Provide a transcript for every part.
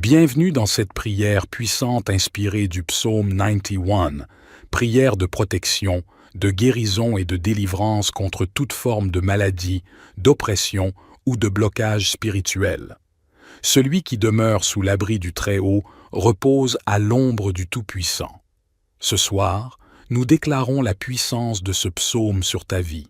Bienvenue dans cette prière puissante inspirée du psaume 91, prière de protection, de guérison et de délivrance contre toute forme de maladie, d'oppression ou de blocage spirituel. Celui qui demeure sous l'abri du Très-Haut repose à l'ombre du Tout-Puissant. Ce soir, nous déclarons la puissance de ce psaume sur ta vie.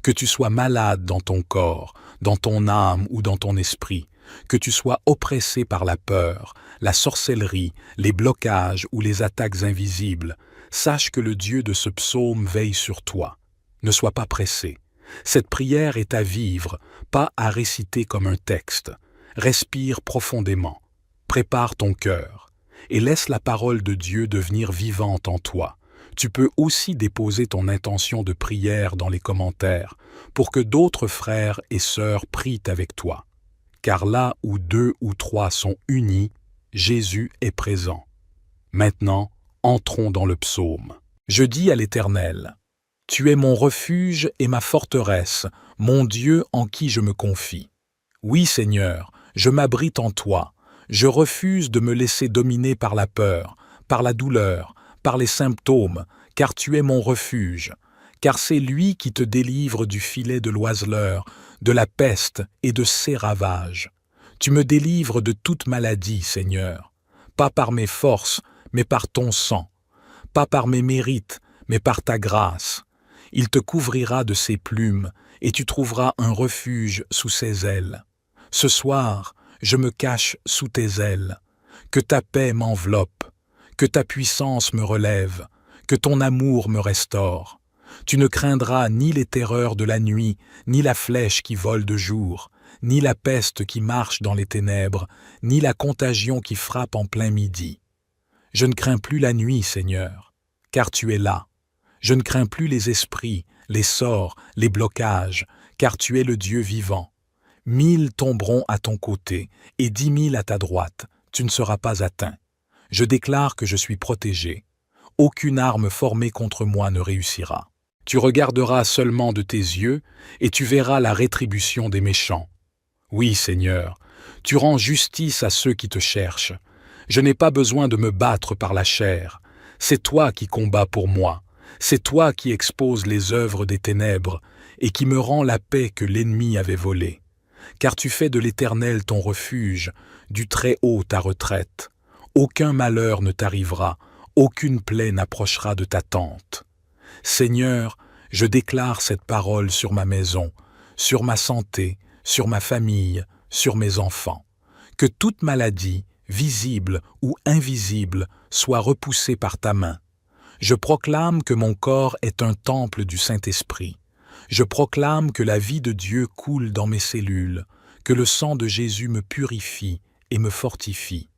Que tu sois malade dans ton corps, dans ton âme ou dans ton esprit, que tu sois oppressé par la peur, la sorcellerie, les blocages ou les attaques invisibles, sache que le Dieu de ce psaume veille sur toi. Ne sois pas pressé. Cette prière est à vivre, pas à réciter comme un texte. Respire profondément. Prépare ton cœur et laisse la parole de Dieu devenir vivante en toi. Tu peux aussi déposer ton intention de prière dans les commentaires pour que d'autres frères et sœurs prient avec toi. Car là où 2 ou 3 sont unis, Jésus est présent. Maintenant, entrons dans le psaume. Je dis à l'Éternel, « Tu es mon refuge et ma forteresse, mon Dieu en qui je me confie. Oui, Seigneur, je m'abrite en toi. Je refuse de me laisser dominer par la peur, par la douleur, par les symptômes, car tu es mon refuge. Car c'est lui qui te délivre du filet de l'oiseleur, de la peste et de ses ravages. Tu me délivres de toute maladie, Seigneur, pas par mes forces, mais par ton sang, pas par mes mérites, mais par ta grâce. Il te couvrira de ses plumes, et tu trouveras un refuge sous ses ailes. Ce soir, je me cache sous tes ailes. Que ta paix m'enveloppe, que ta puissance me relève, que ton amour me restaure. Tu ne craindras ni les terreurs de la nuit, ni la flèche qui vole de jour, ni la peste qui marche dans les ténèbres, ni la contagion qui frappe en plein midi. Je ne crains plus la nuit, Seigneur, car tu es là. Je ne crains plus les esprits, les sorts, les blocages, car tu es le Dieu vivant. 1000 tomberont à ton côté et 10 000 à ta droite, tu ne seras pas atteint. Je déclare que je suis protégé. Aucune arme formée contre moi ne réussira. Tu regarderas seulement de tes yeux et tu verras la rétribution des méchants. Oui, Seigneur, tu rends justice à ceux qui te cherchent. Je n'ai pas besoin de me battre par la chair. C'est toi qui combats pour moi. C'est toi qui exposes les œuvres des ténèbres et qui me rends la paix que l'ennemi avait volée. Car tu fais de l'Éternel ton refuge, du Très-Haut ta retraite. Aucun malheur ne t'arrivera, aucune plaie n'approchera de ta tente. Seigneur, je déclare cette parole sur ma maison, sur ma santé, sur ma famille, sur mes enfants. Que toute maladie, visible ou invisible, soit repoussée par ta main. Je proclame que mon corps est un temple du Saint-Esprit. Je proclame que la vie de Dieu coule dans mes cellules, que le sang de Jésus me purifie et me fortifie.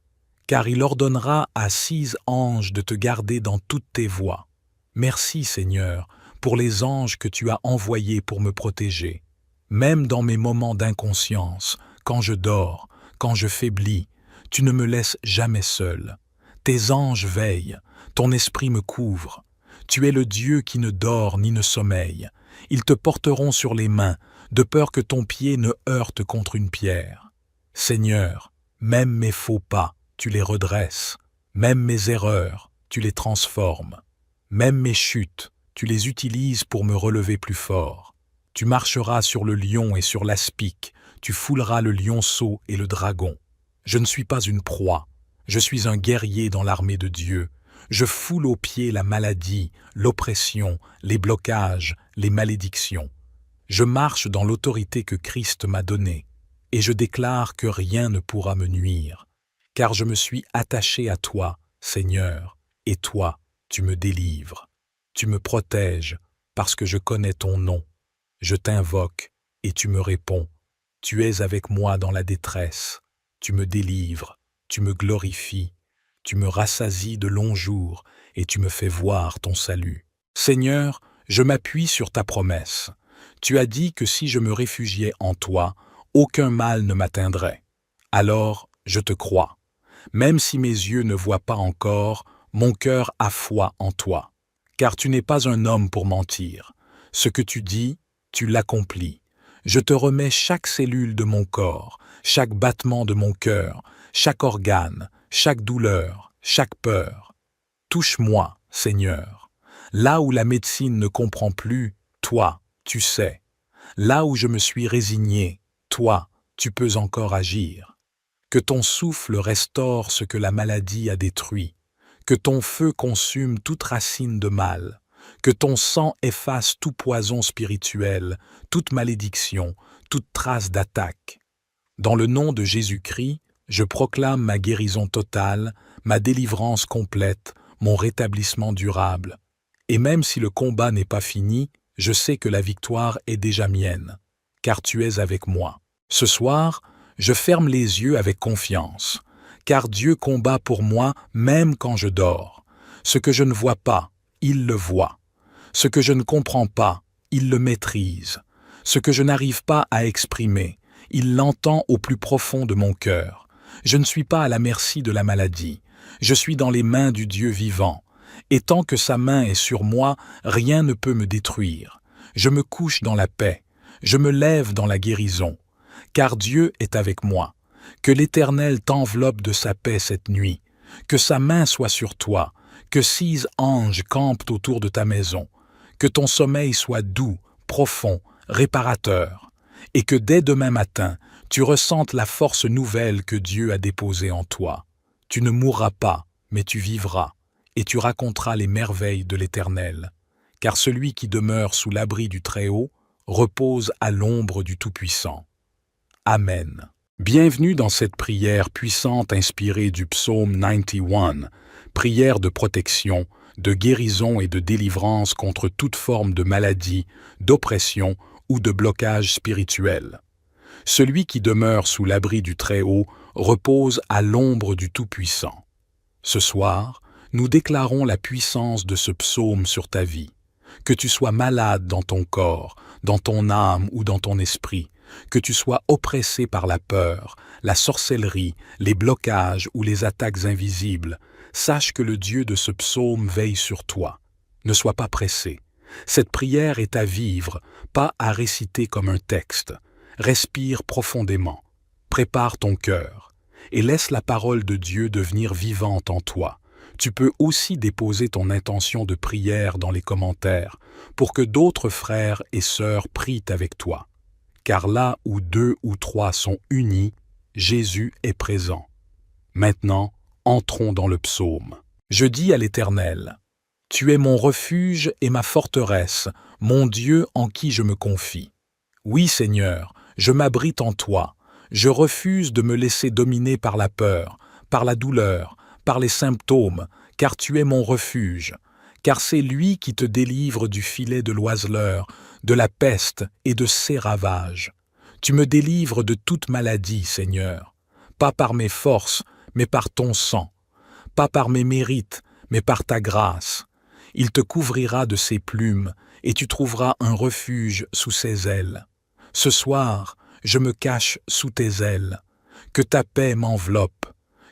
Car il ordonnera à 6 anges de te garder dans toutes tes voies. Merci, Seigneur, pour les anges que tu as envoyés pour me protéger. Même dans mes moments d'inconscience, quand je dors, quand je faiblis, tu ne me laisses jamais seul. Tes anges veillent, ton esprit me couvre. Tu es le Dieu qui ne dort ni ne sommeille. Ils te porteront sur les mains, de peur que ton pied ne heurte contre une pierre. Seigneur, même mes faux pas, tu les redresses. Même mes erreurs, tu les transformes. Même mes chutes, tu les utilises pour me relever plus fort. Tu marcheras sur le lion et sur l'aspic, tu fouleras le lionceau et le dragon. Je ne suis pas une proie, je suis un guerrier dans l'armée de Dieu. Je foule aux pieds la maladie, l'oppression, les blocages, les malédictions. Je marche dans l'autorité que Christ m'a donnée, et je déclare que rien ne pourra me nuire, car je me suis attaché à toi, Seigneur, et toi, tu me délivres. Tu me protèges parce que je connais ton nom. Je t'invoque et tu me réponds. Tu es avec moi dans la détresse. Tu me délivres, tu me glorifies. Tu me rassasies de longs jours et tu me fais voir ton salut. Seigneur, je m'appuie sur ta promesse. Tu as dit que si je me réfugiais en toi, aucun mal ne m'atteindrait. Alors, je te crois. Même si mes yeux ne voient pas encore, mon cœur a foi en toi. Car tu n'es pas un homme pour mentir. Ce que tu dis, tu l'accomplis. Je te remets chaque cellule de mon corps, chaque battement de mon cœur, chaque organe, chaque douleur, chaque peur. Touche-moi, Seigneur. Là où la médecine ne comprend plus, toi, tu sais. Là où je me suis résigné, toi, tu peux encore agir. Que ton souffle restaure ce que la maladie a détruit. Que ton feu consume toute racine de mal. Que ton sang efface tout poison spirituel, toute malédiction, toute trace d'attaque. Dans le nom de Jésus-Christ, je proclame ma guérison totale, ma délivrance complète, mon rétablissement durable. Et même si le combat n'est pas fini, je sais que la victoire est déjà mienne, car tu es avec moi. Ce soir, je ferme les yeux avec confiance, car Dieu combat pour moi même quand je dors. Ce que je ne vois pas, il le voit. Ce que je ne comprends pas, il le maîtrise. Ce que je n'arrive pas à exprimer, il l'entend au plus profond de mon cœur. Je ne suis pas à la merci de la maladie. Je suis dans les mains du Dieu vivant. Et tant que sa main est sur moi, rien ne peut me détruire. Je me couche dans la paix. Je me lève dans la guérison. Car Dieu est avec moi. Que l'Éternel t'enveloppe de sa paix cette nuit. Que sa main soit sur toi. Que 6 anges campent autour de ta maison. Que ton sommeil soit doux, profond, réparateur. Et que dès demain matin, tu ressentes la force nouvelle que Dieu a déposée en toi. Tu ne mourras pas, mais tu vivras, et tu raconteras les merveilles de l'Éternel. Car celui qui demeure sous l'abri du Très-Haut repose à l'ombre du Tout-Puissant. Amen. Bienvenue dans cette prière puissante inspirée du psaume 91, prière de protection, de guérison et de délivrance contre toute forme de maladie, d'oppression ou de blocage spirituel. Celui qui demeure sous l'abri du Très-Haut repose à l'ombre du Tout-Puissant. Ce soir, nous déclarons la puissance de ce psaume sur ta vie. Que tu sois malade dans ton corps, dans ton âme ou dans ton esprit, que tu sois oppressé par la peur, la sorcellerie, les blocages ou les attaques invisibles, sache que le Dieu de ce psaume veille sur toi. Ne sois pas pressé. Cette prière est à vivre, pas à réciter comme un texte. Respire profondément, prépare ton cœur et laisse la parole de Dieu devenir vivante en toi. Tu peux aussi déposer ton intention de prière dans les commentaires pour que d'autres frères et sœurs prient avec toi. Car là où 2 ou 3 sont unis, Jésus est présent. Maintenant, entrons dans le psaume. Je dis à l'Éternel, « Tu es mon refuge et ma forteresse, mon Dieu en qui je me confie. Oui, Seigneur, je m'abrite en toi. Je refuse de me laisser dominer par la peur, par la douleur, par les symptômes, car tu es mon refuge. Car c'est lui qui te délivre du filet de l'oiseleur, de la peste et de ses ravages. Tu me délivres de toute maladie, Seigneur, pas par mes forces, mais par ton sang, pas par mes mérites, mais par ta grâce. Il te couvrira de ses plumes, et tu trouveras un refuge sous ses ailes. Ce soir, je me cache sous tes ailes. Que ta paix m'enveloppe,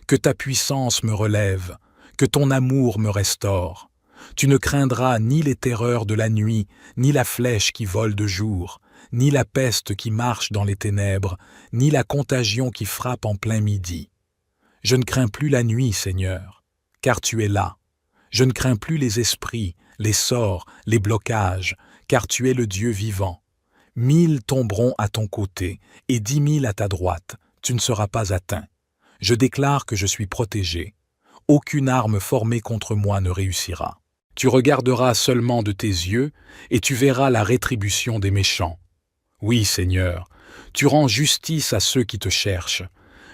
que ta puissance me relève, que ton amour me restaure. Tu ne craindras ni les terreurs de la nuit, ni la flèche qui vole de jour, ni la peste qui marche dans les ténèbres, ni la contagion qui frappe en plein midi. Je ne crains plus la nuit, Seigneur, car tu es là. Je ne crains plus les esprits, les sorts, les blocages, car tu es le Dieu vivant. 1000 tomberont à ton côté et 10 000 à ta droite, tu ne seras pas atteint. Je déclare que je suis protégé. Aucune arme formée contre moi ne réussira. Tu regarderas seulement de tes yeux et tu verras la rétribution des méchants. Oui, Seigneur, tu rends justice à ceux qui te cherchent.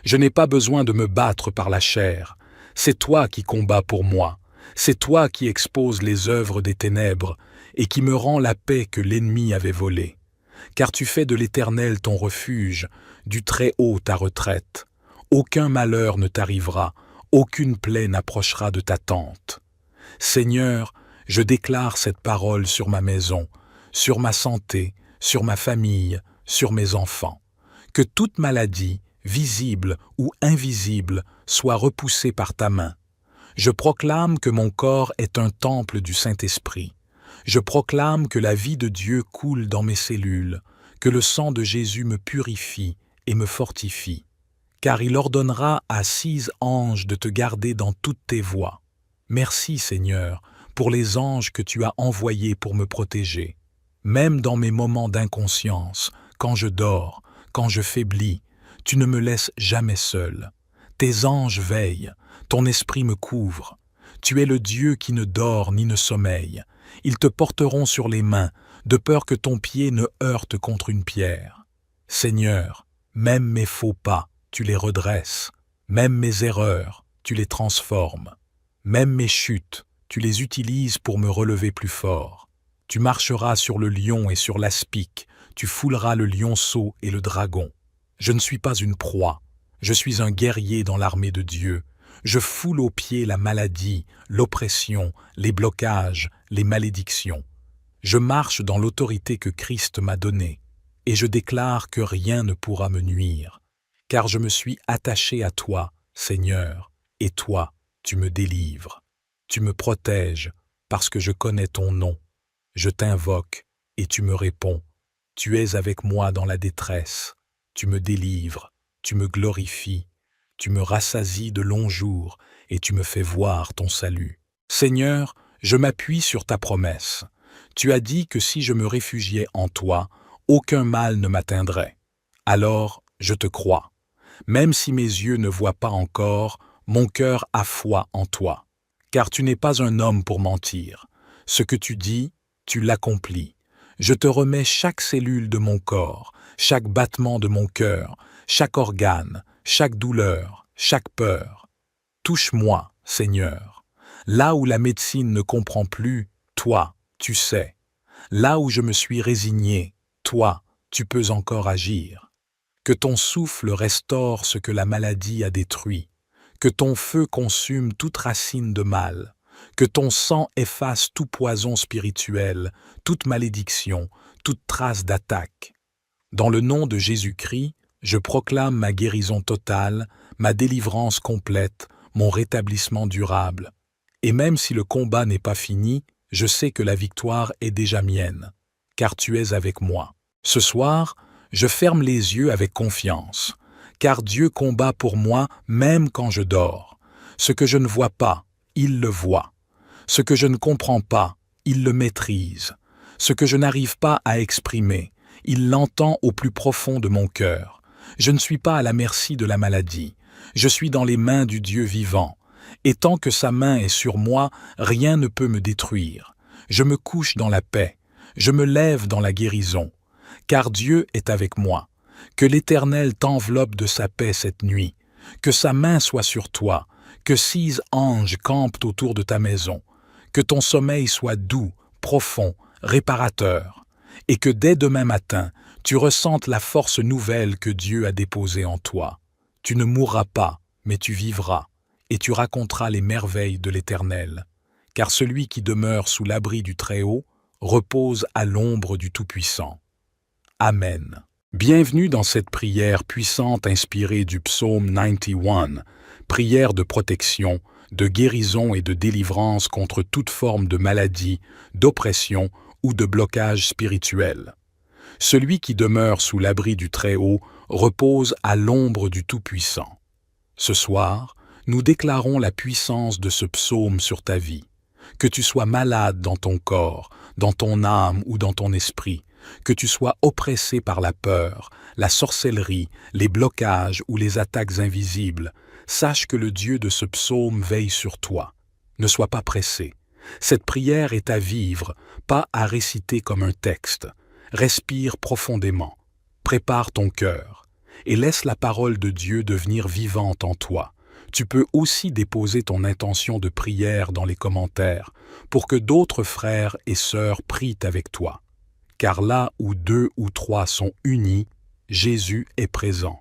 Je n'ai pas besoin de me battre par la chair. C'est toi qui combats pour moi. C'est toi qui exposes les œuvres des ténèbres et qui me rends la paix que l'ennemi avait volée. Car tu fais de l'Éternel ton refuge, du Très-Haut ta retraite. Aucun malheur ne t'arrivera, aucune plaie n'approchera de ta tente. Seigneur, je déclare cette parole sur ma maison, sur ma santé, sur ma famille, sur mes enfants. Que toute maladie, visible ou invisible, soit repoussée par ta main. Je proclame que mon corps est un temple du Saint-Esprit. Je proclame que la vie de Dieu coule dans mes cellules, que le sang de Jésus me purifie et me fortifie. car il ordonnera à 6 anges de te garder dans toutes tes voies. Merci, Seigneur, pour les anges que tu as envoyés pour me protéger. Même dans mes moments d'inconscience, quand je dors, quand je faiblis, tu ne me laisses jamais seul. Tes anges veillent, ton esprit me couvre. Tu es le Dieu qui ne dort ni ne sommeille. Ils te porteront sur les mains, de peur que ton pied ne heurte contre une pierre. Seigneur, même mes faux pas, tu les redresses. Même mes erreurs, tu les transformes. Même mes chutes, tu les utilises pour me relever plus fort. Tu marcheras sur le lion et sur l'aspic, tu fouleras le lionceau et le dragon. Je ne suis pas une proie, je suis un guerrier dans l'armée de Dieu. Je foule aux pieds la maladie, l'oppression, les blocages, les malédictions. Je marche dans l'autorité que Christ m'a donnée, et je déclare que rien ne pourra me nuire, car je me suis attaché à toi, Seigneur, et toi, tu me délivres. Tu me protèges, parce que je connais ton nom. Je t'invoque, et tu me réponds. Tu es avec moi dans la détresse. Tu me délivres, tu me glorifies. Tu me rassasies de longs jours, et tu me fais voir ton salut. Seigneur, je m'appuie sur ta promesse. Tu as dit que si je me réfugiais en toi, aucun mal ne m'atteindrait. Alors, je te crois. Même si mes yeux ne voient pas encore, mon cœur a foi en toi. Car tu n'es pas un homme pour mentir. Ce que tu dis, tu l'accomplis. Je te remets chaque cellule de mon corps, chaque battement de mon cœur, chaque organe, chaque douleur, chaque peur. Touche-moi, Seigneur. Là où la médecine ne comprend plus, toi, tu sais. Là où je me suis résigné, toi, tu peux encore agir. Que ton souffle restaure ce que la maladie a détruit. Que ton feu consume toute racine de mal. Que ton sang efface tout poison spirituel, toute malédiction, toute trace d'attaque. Dans le nom de Jésus-Christ, je proclame ma guérison totale, ma délivrance complète, mon rétablissement durable. Et même si le combat n'est pas fini, je sais que la victoire est déjà mienne, car tu es avec moi. Ce soir, je ferme les yeux avec confiance, car Dieu combat pour moi même quand je dors. Ce que je ne vois pas, il le voit. Ce que je ne comprends pas, il le maîtrise. Ce que je n'arrive pas à exprimer, il l'entend au plus profond de mon cœur. Je ne suis pas à la merci de la maladie. Je suis dans les mains du Dieu vivant. Et tant que sa main est sur moi, rien ne peut me détruire. Je me couche dans la paix. Je me lève dans la guérison. Car Dieu est avec moi. Que l'Éternel t'enveloppe de sa paix cette nuit. Que sa main soit sur toi. Que 6 anges campent autour de ta maison. Que ton sommeil soit doux, profond, réparateur. Et que dès demain matin, tu ressentes la force nouvelle que Dieu a déposée en toi. Tu ne mourras pas, mais tu vivras, et tu raconteras les merveilles de l'Éternel. Car celui qui demeure sous l'abri du Très-Haut repose à l'ombre du Tout-Puissant. Amen. Bienvenue dans cette prière puissante inspirée du psaume 91, prière de protection, de guérison et de délivrance contre toute forme de maladie, d'oppression ou de blocage spirituel. Celui qui demeure sous l'abri du Très-Haut repose à l'ombre du Tout-Puissant. Ce soir, nous déclarons la puissance de ce psaume sur ta vie. Que tu sois malade dans ton corps, dans ton âme ou dans ton esprit, que tu sois oppressé par la peur, la sorcellerie, les blocages ou les attaques invisibles, sache que le Dieu de ce psaume veille sur toi. Ne sois pas pressé. Cette prière est à vivre, pas à réciter comme un texte. Respire profondément, prépare ton cœur et laisse la parole de Dieu devenir vivante en toi. Tu peux aussi déposer ton intention de prière dans les commentaires pour que d'autres frères et sœurs prient avec toi. Car là où 2 ou 3 sont unis, Jésus est présent.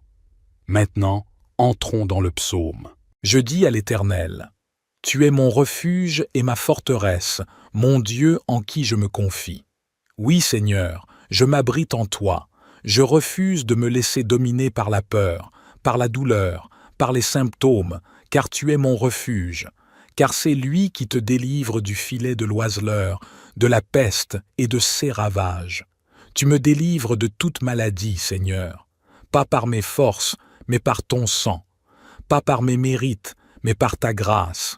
Maintenant, entrons dans le psaume. Je dis à l'Éternel, « Tu es mon refuge et ma forteresse, mon Dieu en qui je me confie. Oui, Seigneur, je m'abrite en toi. Je refuse de me laisser dominer par la peur, par la douleur, par les symptômes, car tu es mon refuge. Car c'est lui qui te délivre du filet de l'oiseleur, de la peste et de ses ravages. Tu me délivres de toute maladie, Seigneur, pas par mes forces, mais par ton sang, pas par mes mérites, mais par ta grâce.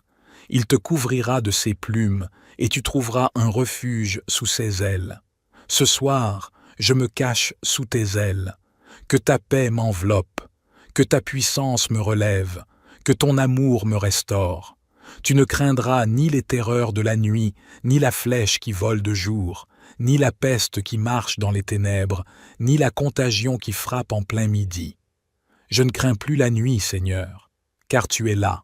Il te couvrira de ses plumes, et tu trouveras un refuge sous ses ailes. Ce soir, je me cache sous tes ailes. Que ta paix m'enveloppe, que ta puissance me relève, que ton amour me restaure. Tu ne craindras ni les terreurs de la nuit, ni la flèche qui vole de jour, ni la peste qui marche dans les ténèbres, ni la contagion qui frappe en plein midi. Je ne crains plus la nuit, Seigneur, car tu es là.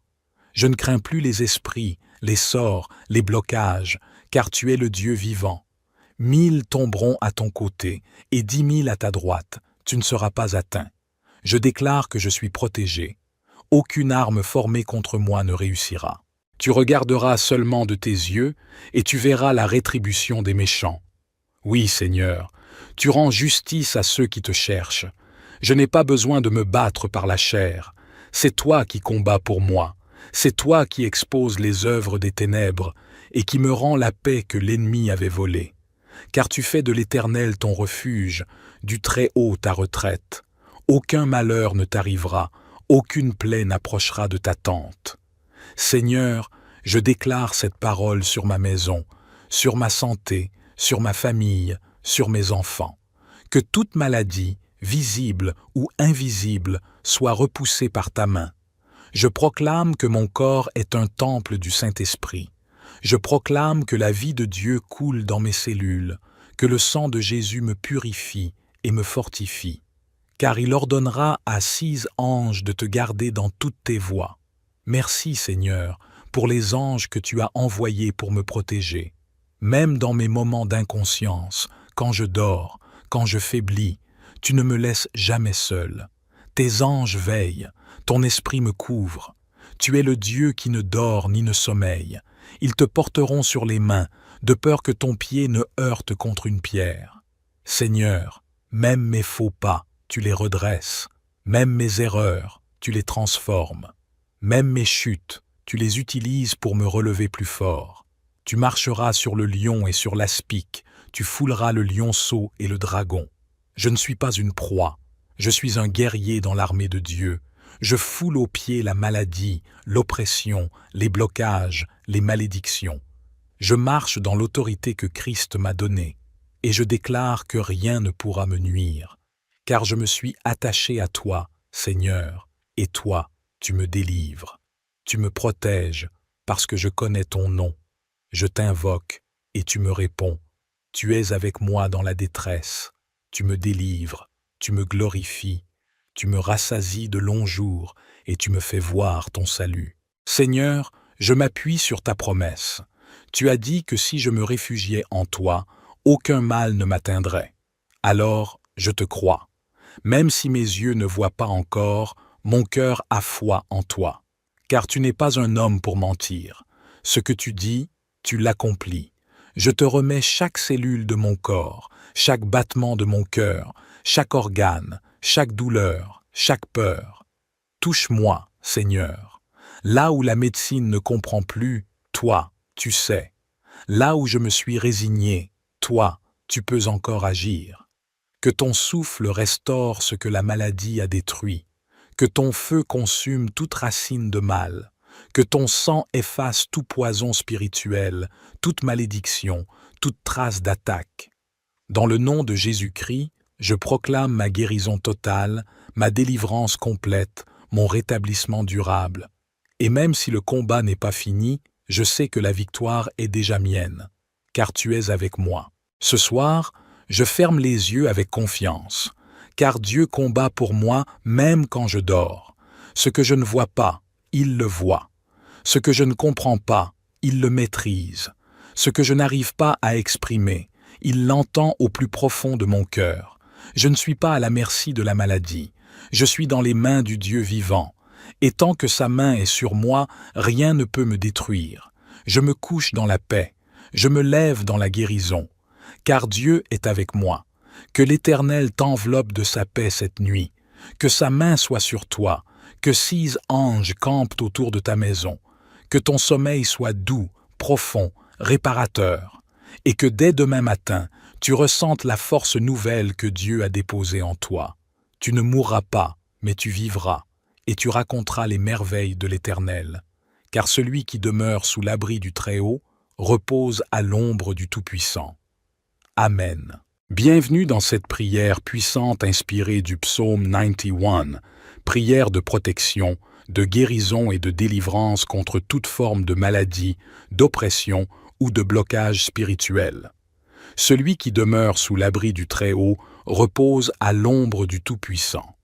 Je ne crains plus les esprits, les sorts, les blocages, car tu es le Dieu vivant. 1000 tomberont à ton côté, et 10 000 à ta droite, tu ne seras pas atteint. Je déclare que je suis protégé. Aucune arme formée contre moi ne réussira. Tu regarderas seulement de tes yeux, et tu verras la rétribution des méchants. Oui, Seigneur, tu rends justice à ceux qui te cherchent. Je n'ai pas besoin de me battre par la chair. C'est toi qui combats pour moi. C'est toi qui exposes les œuvres des ténèbres et qui me rends la paix que l'ennemi avait volée. Car tu fais de l'Éternel ton refuge, du Très-Haut ta retraite. Aucun malheur ne t'arrivera, aucune plaie n'approchera de ta tente. Seigneur, je déclare cette parole sur ma maison, sur ma santé, sur ma famille, sur mes enfants. Que toute maladie, visible ou invisible, soit repoussée par ta main. Je proclame que mon corps est un temple du Saint-Esprit. Je proclame que la vie de Dieu coule dans mes cellules, que le sang de Jésus me purifie et me fortifie. Car il ordonnera à 6 anges de te garder dans toutes tes voies. Merci, Seigneur, pour les anges que tu as envoyés pour me protéger. Même dans mes moments d'inconscience, quand je dors, quand je faiblis, tu ne me laisses jamais seul. Tes anges veillent, ton esprit me couvre. Tu es le Dieu qui ne dort ni ne sommeille. Ils te porteront sur les mains, de peur que ton pied ne heurte contre une pierre. Seigneur, même mes faux pas, tu les redresses. Même mes erreurs, tu les transformes. Même mes chutes, tu les utilises pour me relever plus fort. Tu marcheras sur le lion et sur l'aspic, tu fouleras le lionceau et le dragon. Je ne suis pas une proie, je suis un guerrier dans l'armée de Dieu. Je foule aux pieds la maladie, l'oppression, les blocages, les malédictions. Je marche dans l'autorité que Christ m'a donnée, et je déclare que rien ne pourra me nuire, car je me suis attaché à toi, Seigneur, et toi, tu me délivres. Tu me protèges, parce que je connais ton nom. Je t'invoque, et tu me réponds. Tu es avec moi dans la détresse. Tu me délivres, tu me glorifies. Tu me rassasies de longs jours, et tu me fais voir ton salut. Seigneur, je m'appuie sur ta promesse. Tu as dit que si je me réfugiais en toi, aucun mal ne m'atteindrait. Alors, je te crois. Même si mes yeux ne voient pas encore, mon cœur a foi en toi. Car tu n'es pas un homme pour mentir. Ce que tu dis, tu l'accomplis. Je te remets chaque cellule de mon corps, chaque battement de mon cœur, chaque organe, chaque douleur, chaque peur. Touche-moi, Seigneur. Là où la médecine ne comprend plus, toi, tu sais. Là où je me suis résigné, toi, tu peux encore agir. Que ton souffle restaure ce que la maladie a détruit. Que ton feu consume toute racine de mal. Que ton sang efface tout poison spirituel, toute malédiction, toute trace d'attaque. Dans le nom de Jésus-Christ, je proclame ma guérison totale, ma délivrance complète, mon rétablissement durable. Et même si le combat n'est pas fini, je sais que la victoire est déjà mienne, car tu es avec moi. Ce soir, je ferme les yeux avec confiance, car Dieu combat pour moi même quand je dors. Ce que je ne vois pas, il le voit. Ce que je ne comprends pas, il le maîtrise. Ce que je n'arrive pas à exprimer, il l'entend au plus profond de mon cœur. Je ne suis pas à la merci de la maladie. Je suis dans les mains du Dieu vivant. Et tant que sa main est sur moi, rien ne peut me détruire. Je me couche dans la paix. Je me lève dans la guérison. Car Dieu est avec moi. Que l'Éternel t'enveloppe de sa paix cette nuit. Que sa main soit sur toi. Que 6 anges campent autour de ta maison. Que ton sommeil soit doux, profond, réparateur. Et que dès demain matin, tu ressentes la force nouvelle que Dieu a déposée en toi. Tu ne mourras pas, mais tu vivras, et tu raconteras les merveilles de l'Éternel. Car celui qui demeure sous l'abri du Très-Haut repose à l'ombre du Tout-Puissant. Amen. Bienvenue dans cette prière puissante inspirée du psaume 91, prière de protection, de guérison et de délivrance contre toute forme de maladie, d'oppression ou de blocage spirituel. Celui qui demeure sous l'abri du Très-Haut repose à l'ombre du Tout-Puissant.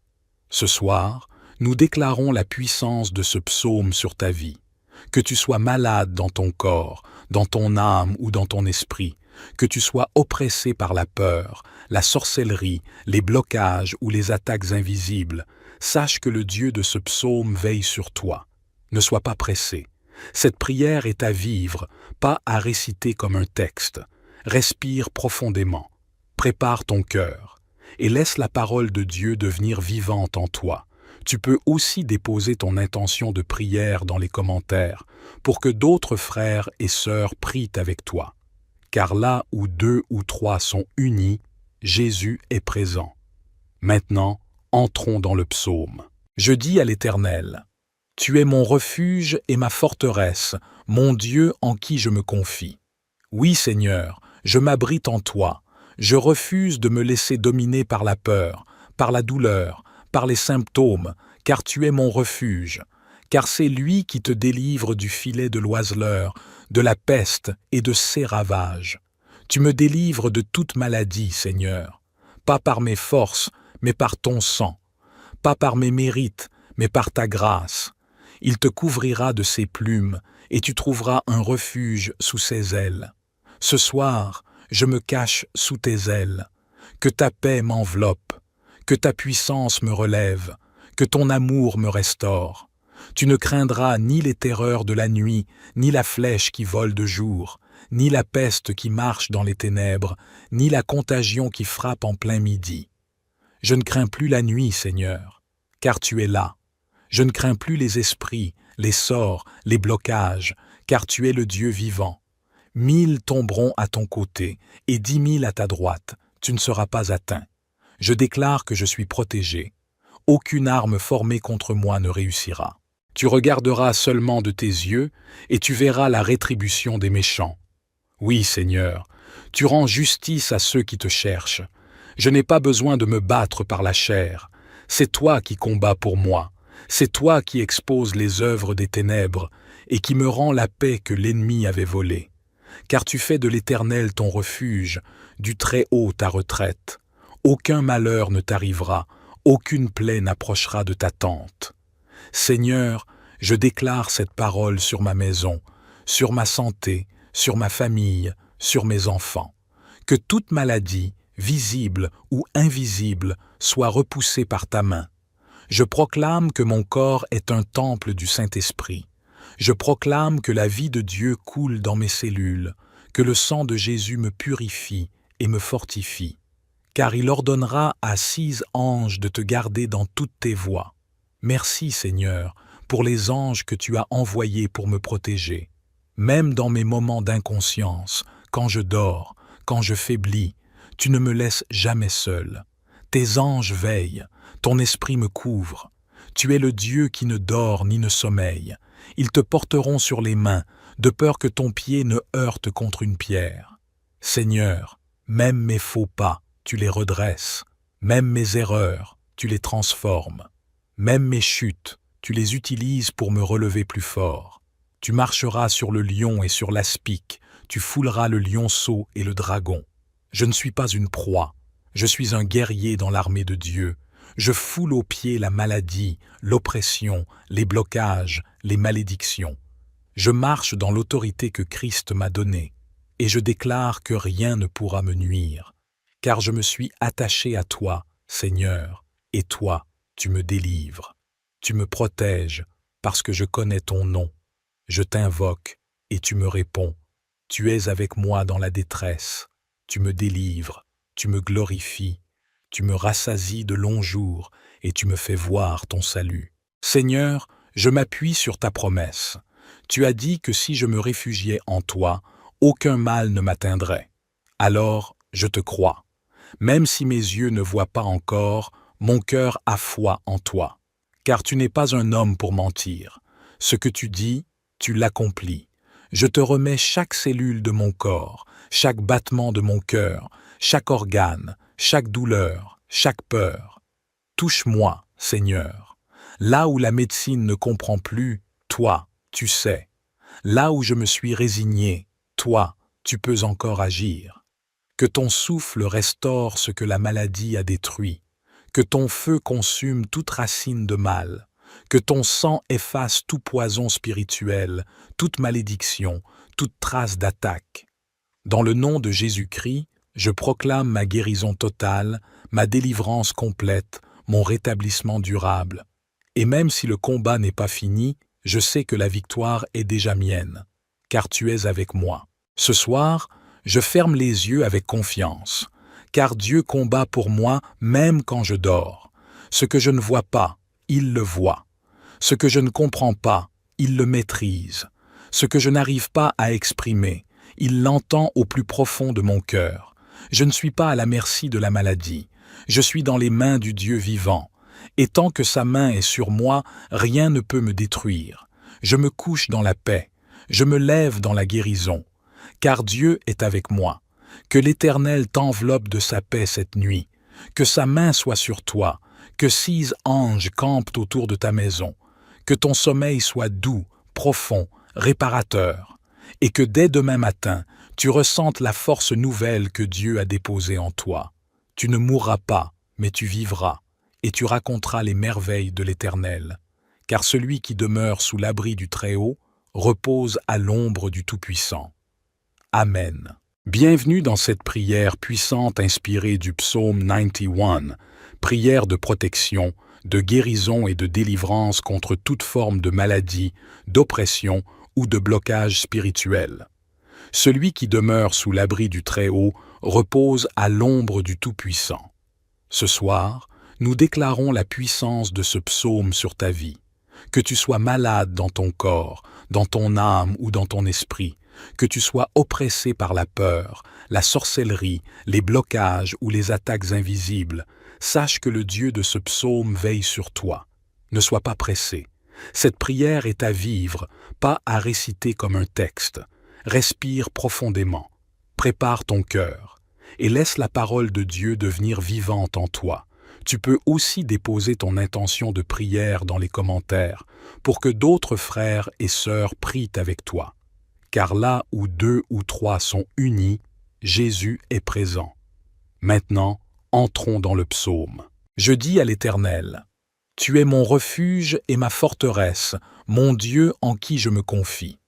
Ce soir, nous déclarons la puissance de ce psaume sur ta vie. Que tu sois malade dans ton corps, dans ton âme ou dans ton esprit, que tu sois oppressé par la peur, la sorcellerie, les blocages ou les attaques invisibles, sache que le Dieu de ce psaume veille sur toi. Ne sois pas pressé. Cette prière est à vivre, pas à réciter comme un texte. Respire profondément, prépare ton cœur et laisse la parole de Dieu devenir vivante en toi. Tu peux aussi déposer ton intention de prière dans les commentaires pour que d'autres frères et sœurs prient avec toi. Car là où 2 ou 3 sont unis, Jésus est présent. Maintenant, entrons dans le psaume. Je dis à l'Éternel, « Tu es mon refuge et ma forteresse, mon Dieu en qui je me confie. » Oui, Seigneur, je m'abrite en toi. Je refuse de me laisser dominer par la peur, par la douleur, par les symptômes, car tu es mon refuge. Car c'est lui qui te délivre du filet de l'oiseleur, de la peste et de ses ravages. Tu me délivres de toute maladie, Seigneur, pas par mes forces, mais par ton sang, pas par mes mérites, mais par ta grâce. Il te couvrira de ses plumes, et tu trouveras un refuge sous ses ailes. Ce soir, je me cache sous tes ailes. Que ta paix m'enveloppe, que ta puissance me relève, que ton amour me restaure. Tu ne craindras ni les terreurs de la nuit, ni la flèche qui vole de jour, ni la peste qui marche dans les ténèbres, ni la contagion qui frappe en plein midi. Je ne crains plus la nuit, Seigneur, car tu es là. Je ne crains plus les esprits, les sorts, les blocages, car tu es le Dieu vivant. 1000 tomberont à ton côté et 10 000 à ta droite, tu ne seras pas atteint. Je déclare que je suis protégé. Aucune arme formée contre moi ne réussira. Tu regarderas seulement de tes yeux et tu verras la rétribution des méchants. Oui, Seigneur, tu rends justice à ceux qui te cherchent. Je n'ai pas besoin de me battre par la chair. C'est toi qui combats pour moi. C'est toi qui exposes les œuvres des ténèbres et qui me rends la paix que l'ennemi avait volée. Car tu fais de l'Éternel ton refuge, du Très-Haut ta retraite. Aucun malheur ne t'arrivera, aucune plaie n'approchera de ta tente. Seigneur, je déclare cette parole sur ma maison, sur ma santé, sur ma famille, sur mes enfants. Que toute maladie, visible ou invisible, soit repoussée par ta main. Je proclame que mon corps est un temple du Saint-Esprit. Je proclame que la vie de Dieu coule dans mes cellules, que le sang de Jésus me purifie et me fortifie. Car il ordonnera à 6 anges de te garder dans toutes tes voies. Merci, Seigneur, pour les anges que tu as envoyés pour me protéger. Même dans mes moments d'inconscience, quand je dors, quand je faiblis, tu ne me laisses jamais seul. Tes anges veillent, ton esprit me couvre. Tu es le Dieu qui ne dort ni ne sommeille. Ils te porteront sur les mains, de peur que ton pied ne heurte contre une pierre. Seigneur, même mes faux pas, tu les redresses. Même mes erreurs, tu les transformes. Même mes chutes, tu les utilises pour me relever plus fort. Tu marcheras sur le lion et sur l'aspic, tu fouleras le lionceau et le dragon. Je ne suis pas une proie, je suis un guerrier dans l'armée de Dieu. Je foule aux pieds la maladie, l'oppression, les blocages, les malédictions. Je marche dans l'autorité que Christ m'a donnée, et je déclare que rien ne pourra me nuire, car je me suis attaché à toi, Seigneur, et toi, tu me délivres. Tu me protèges, parce que je connais ton nom. Je t'invoque, et tu me réponds. Tu es avec moi dans la détresse. Tu me délivres, tu me glorifies. Tu me rassasies de longs jours, et tu me fais voir ton salut. Seigneur, je m'appuie sur ta promesse. Tu as dit que si je me réfugiais en toi, aucun mal ne m'atteindrait. Alors, je te crois. Même si mes yeux ne voient pas encore, Mon cœur a foi en toi, car tu n'es pas un homme pour mentir. Ce que tu dis, tu l'accomplis. Je te remets chaque cellule de mon corps, chaque battement de mon cœur, chaque organe, chaque douleur, chaque peur. Touche-moi, Seigneur. Là où la médecine ne comprend plus, toi, tu sais. Là où je me suis résigné, toi, tu peux encore agir. Que ton souffle restaure ce que la maladie a détruit. Que ton feu consume toute racine de mal. Que ton sang efface tout poison spirituel, toute malédiction, toute trace d'attaque. Dans le nom de Jésus-Christ, je proclame ma guérison totale, ma délivrance complète, mon rétablissement durable. Et même si le combat n'est pas fini, je sais que la victoire est déjà mienne, car tu es avec moi. Ce soir, je ferme les yeux avec confiance, car Dieu combat pour moi même quand je dors. Ce que je ne vois pas, il le voit. Ce que je ne comprends pas, il le maîtrise. Ce que je n'arrive pas à exprimer, il l'entend au plus profond de mon cœur. Je ne suis pas à la merci de la maladie. Je suis dans les mains du Dieu vivant. Et tant que sa main est sur moi, rien ne peut me détruire. Je me couche dans la paix. Je me lève dans la guérison. Car Dieu est avec moi. Que l'Éternel t'enveloppe de sa paix cette nuit. Que sa main soit sur toi. Que 6 anges campent autour de ta maison. Que ton sommeil soit doux, profond, réparateur. Et que dès demain matin, tu ressentes la force nouvelle que Dieu a déposée en toi. Tu ne mourras pas, mais tu vivras, et tu raconteras les merveilles de l'Éternel. Car celui qui demeure sous l'abri du Très-Haut repose à l'ombre du Tout-Puissant. Amen. Bienvenue dans cette prière puissante inspirée du psaume 91, prière de protection, de guérison et de délivrance contre toute forme de maladie, d'oppression ou de blocage spirituel. Celui qui demeure sous l'abri du Très-Haut repose à l'ombre du Tout-Puissant. Ce soir, nous déclarons la puissance de ce psaume sur ta vie. Que tu sois malade dans ton corps, dans ton âme ou dans ton esprit, que tu sois oppressé par la peur, la sorcellerie, les blocages ou les attaques invisibles, sache que le Dieu de ce psaume veille sur toi. Ne sois pas pressé. Cette prière est à vivre, pas à réciter comme un texte. Respire profondément, prépare ton cœur et laisse la parole de Dieu devenir vivante en toi. Tu peux aussi déposer ton intention de prière dans les commentaires pour que d'autres frères et sœurs prient avec toi. Car là où 2 ou 3 sont unis, Jésus est présent. Maintenant, entrons dans le psaume. Je dis à l'Éternel, « Tu es mon refuge et ma forteresse, mon Dieu en qui je me confie.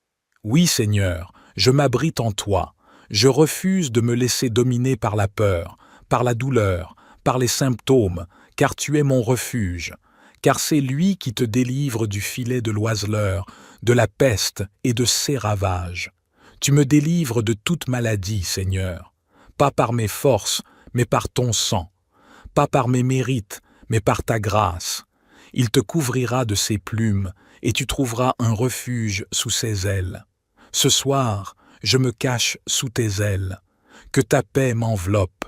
Oui, Seigneur, je m'abrite en toi. Je refuse de me laisser dominer par la peur, par la douleur, par les symptômes, car tu es mon refuge. Car c'est lui qui te délivre du filet de l'oiseleur, de la peste et de ses ravages. Tu me délivres de toute maladie, Seigneur, pas par mes forces, mais par ton sang, pas par mes mérites, mais par ta grâce. Il te couvrira de ses plumes, et tu trouveras un refuge sous ses ailes. Ce soir, je me cache sous tes ailes. Que ta paix m'enveloppe,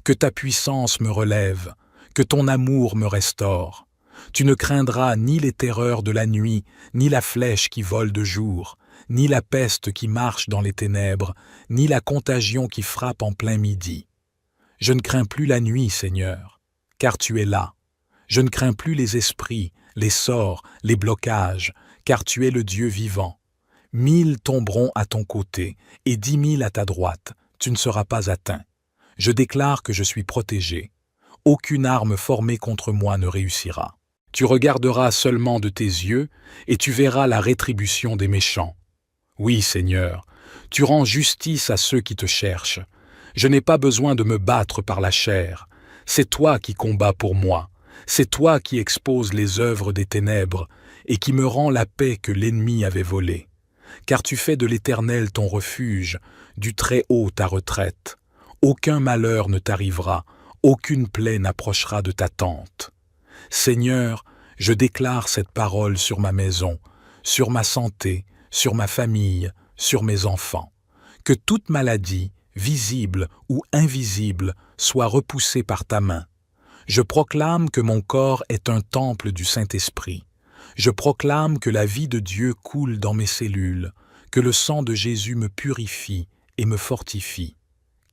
que ta puissance me relève, que ton amour me restaure. Tu ne craindras ni les terreurs de la nuit, ni la flèche qui vole de jour, ni la peste qui marche dans les ténèbres, ni la contagion qui frappe en plein midi. Je ne crains plus la nuit, Seigneur, car tu es là. Je ne crains plus les esprits, les sorts, les blocages, car tu es le Dieu vivant. 1000 tomberont à ton côté et 10 000 à ta droite, tu ne seras pas atteint. Je déclare que je suis protégé. Aucune arme formée contre moi ne réussira. Tu regarderas seulement de tes yeux et tu verras la rétribution des méchants. Oui, Seigneur, tu rends justice à ceux qui te cherchent. Je n'ai pas besoin de me battre par la chair. C'est toi qui combats pour moi. C'est toi qui exposes les œuvres des ténèbres et qui me rends la paix que l'ennemi avait volée. Car tu fais de l'Éternel ton refuge, du Très-Haut ta retraite. Aucun malheur ne t'arrivera, aucune plaie n'approchera de ta tente. Seigneur, je déclare cette parole sur ma maison, sur ma santé, sur ma famille, sur mes enfants. Que toute maladie, visible ou invisible, soit repoussée par ta main. Je proclame que mon corps est un temple du Saint-Esprit. Je proclame que la vie de Dieu coule dans mes cellules, que le sang de Jésus me purifie et me fortifie.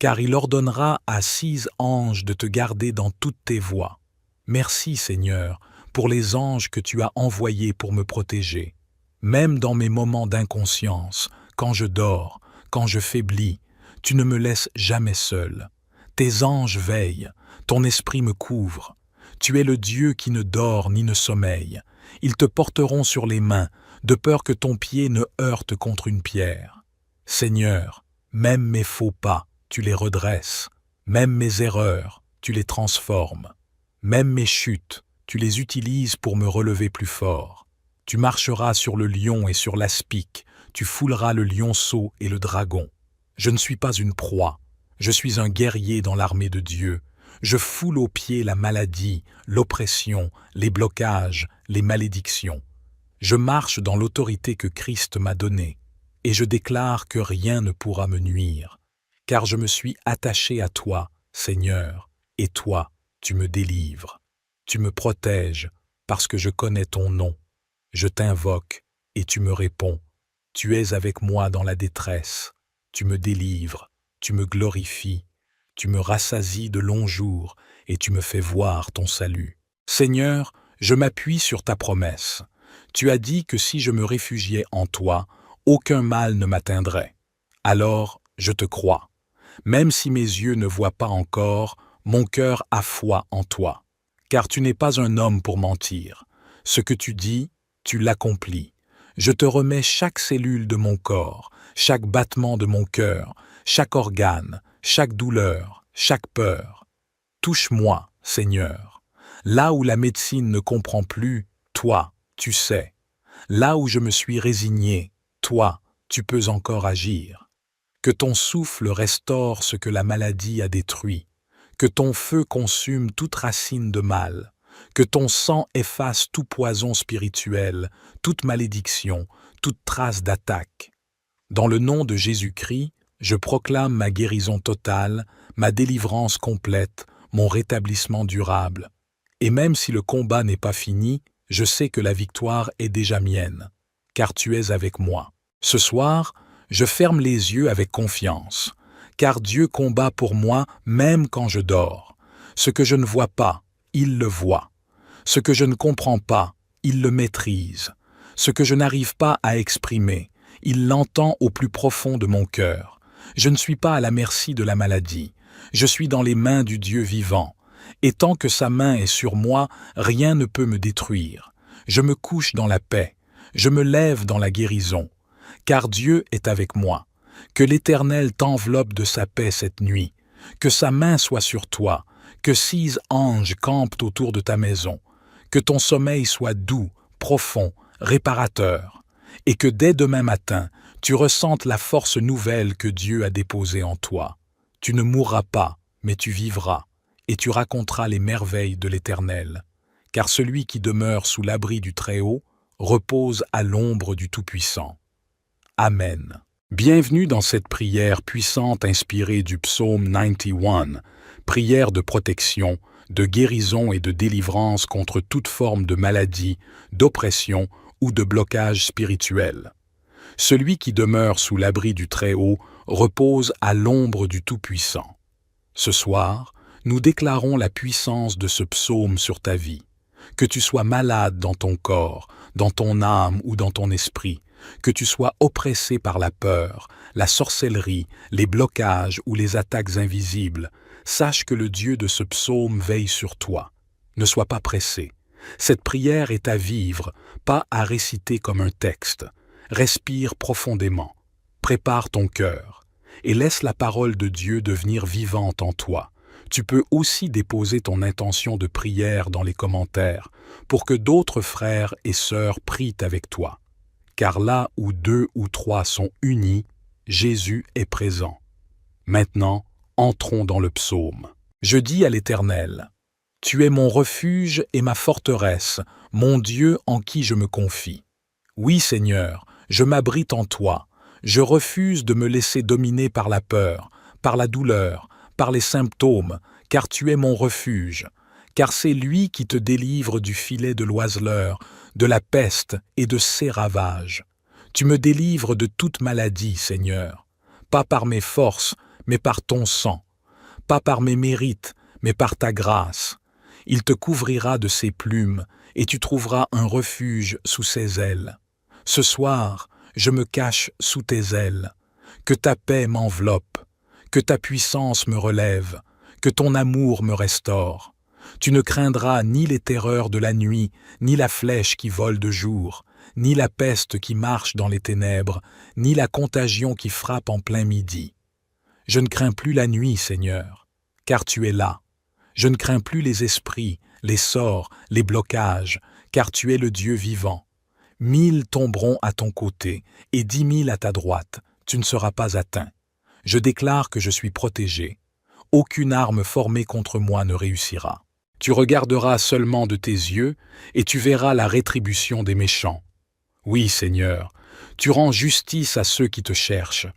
Car il ordonnera à 6 anges de te garder dans toutes tes voies. Merci Seigneur pour les anges que tu as envoyés pour me protéger. Même dans mes moments d'inconscience, quand je dors, quand je faiblis, tu ne me laisses jamais seul. Tes anges veillent, ton esprit me couvre. Tu es le Dieu qui ne dort ni ne sommeille. Ils te porteront sur les mains, de peur que ton pied ne heurte contre une pierre. Seigneur, même mes faux pas, tu les redresses. Même mes erreurs, tu les transformes. Même mes chutes, tu les utilises pour me relever plus fort. Tu marcheras sur le lion et sur l'aspic, tu fouleras le lionceau et le dragon. Je ne suis pas une proie, je suis un guerrier dans l'armée de Dieu. Je foule aux pieds la maladie, l'oppression, les blocages, les malédictions. Je marche dans l'autorité que Christ m'a donnée, et je déclare que rien ne pourra me nuire, car je me suis attaché à toi, Seigneur, et toi, tu me délivres. Tu me protèges, parce que je connais ton nom. Je t'invoque, et tu me réponds. Tu es avec moi dans la détresse. Tu me délivres, tu me glorifies. Tu me rassasies de longs jours, et tu me fais voir ton salut. Seigneur, je m'appuie sur ta promesse. Tu as dit que si je me réfugiais en toi, aucun mal ne m'atteindrait. Alors, je te crois. Même si mes yeux ne voient pas encore, mon cœur a foi en toi. Car tu n'es pas un homme pour mentir. Ce que tu dis, tu l'accomplis. Je te remets chaque cellule de mon corps, chaque battement de mon cœur, chaque organe, chaque douleur, chaque peur. Touche-moi, Seigneur. Là où la médecine ne comprend plus, toi, tu sais. Là où je me suis résigné, toi, tu peux encore agir. Que ton souffle restaure ce que la maladie a détruit. Que ton feu consume toute racine de mal. Que ton sang efface tout poison spirituel, toute malédiction, toute trace d'attaque. Dans le nom de Jésus-Christ, je proclame ma guérison totale, ma délivrance complète, mon rétablissement durable. Et même si le combat n'est pas fini, je sais que la victoire est déjà mienne, car tu es avec moi. Ce soir, je ferme les yeux avec confiance, car Dieu combat pour moi même quand je dors. Ce que je ne vois pas, il le voit. Ce que je ne comprends pas, il le maîtrise. Ce que je n'arrive pas à exprimer, il l'entend au plus profond de mon cœur. Je ne suis pas à la merci de la maladie. Je suis dans les mains du Dieu vivant. Et tant que sa main est sur moi, rien ne peut me détruire. Je me couche dans la paix. Je me lève dans la guérison. Car Dieu est avec moi. Que l'Éternel t'enveloppe de sa paix cette nuit. Que sa main soit sur toi. Que 6 anges campent autour de ta maison. Que ton sommeil soit doux, profond, réparateur. Et que dès demain matin, tu ressentes la force nouvelle que Dieu a déposée en toi. Tu ne mourras pas, mais tu vivras, et tu raconteras les merveilles de l'Éternel. Car celui qui demeure sous l'abri du Très-Haut repose à l'ombre du Tout-Puissant. Amen. Bienvenue dans cette prière puissante inspirée du psaume 91, prière de protection, de guérison et de délivrance contre toute forme de maladie, d'oppression ou de blocage spirituel. Celui qui demeure sous l'abri du Très-Haut repose à l'ombre du Tout-Puissant. Ce soir, nous déclarons la puissance de ce psaume sur ta vie. Que tu sois malade dans ton corps, dans ton âme ou dans ton esprit, que tu sois oppressé par la peur, la sorcellerie, les blocages ou les attaques invisibles, sache que le Dieu de ce psaume veille sur toi. Ne sois pas pressé. Cette prière est à vivre, pas à réciter comme un texte. Respire profondément, prépare ton cœur et laisse la parole de Dieu devenir vivante en toi. Tu peux aussi déposer ton intention de prière dans les commentaires pour que d'autres frères et sœurs prient avec toi. Car là où 2 ou 3 sont unis, Jésus est présent. Maintenant, entrons dans le psaume. Je dis à l'Éternel, « Tu es mon refuge et ma forteresse, mon Dieu en qui je me confie. Oui, Seigneur, je m'abrite en toi. Je refuse de me laisser dominer par la peur, par la douleur, par les symptômes, car tu es mon refuge. car c'est lui qui te délivre du filet de l'oiseleur, de la peste et de ses ravages. Tu me délivres de toute maladie, Seigneur, pas par mes forces, mais par ton sang, pas par mes mérites, mais par ta grâce. Il te couvrira de ses plumes, et tu trouveras un refuge sous ses ailes. Ce soir, je me cache sous tes ailes. Que ta paix m'enveloppe, que ta puissance me relève, que ton amour me restaure. Tu ne craindras ni les terreurs de la nuit, ni la flèche qui vole de jour, ni la peste qui marche dans les ténèbres, ni la contagion qui frappe en plein midi. Je ne crains plus la nuit, Seigneur, car tu es là. Je ne crains plus les esprits, les sorts, les blocages, car tu es le Dieu vivant. 1000 tomberont à ton côté, et 10 000 à ta droite, tu ne seras pas atteint. Je déclare que je suis protégé. Aucune arme formée contre moi ne réussira. Tu regarderas seulement de tes yeux, et tu verras la rétribution des méchants. Oui, Seigneur, tu rends justice à ceux qui te cherchent.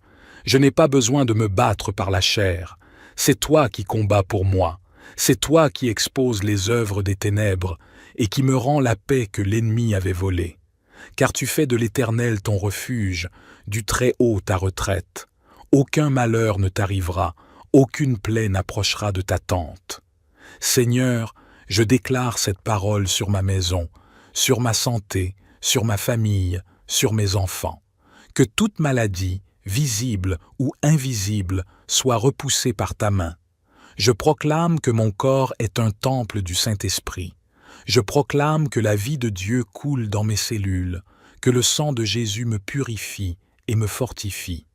Je n'ai pas besoin de me battre par la chair. C'est toi qui combats pour moi. C'est toi qui exposes les œuvres des ténèbres et qui me rends la paix que l'ennemi avait volée. Car tu fais de l'Éternel ton refuge, du Très-Haut ta retraite. Aucun malheur ne t'arrivera, aucune plaie n'approchera de ta tente. Seigneur, je déclare cette parole sur ma maison, sur ma santé, sur ma famille, sur mes enfants. Que toute maladie, visible ou invisible, soit repoussée par ta main. Je proclame que mon corps est un temple du Saint-Esprit. Je proclame que la vie de Dieu coule dans mes cellules, que le sang de Jésus me purifie et me fortifie.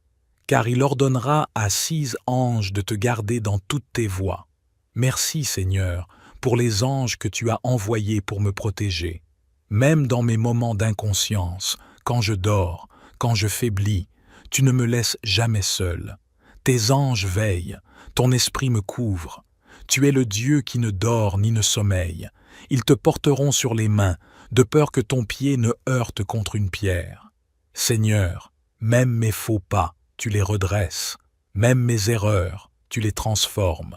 Car il ordonnera à 6 anges de te garder dans toutes tes voies. Merci, Seigneur, pour les anges que tu as envoyés pour me protéger. Même dans mes moments d'inconscience, quand je dors, quand je faiblis, tu ne me laisses jamais seul. Tes anges veillent, ton esprit me couvre. Tu es le Dieu qui ne dort ni ne sommeille. Ils te porteront sur les mains, de peur que ton pied ne heurte contre une pierre. Seigneur, même mes faux pas, tu les redresses. Même mes erreurs, tu les transformes.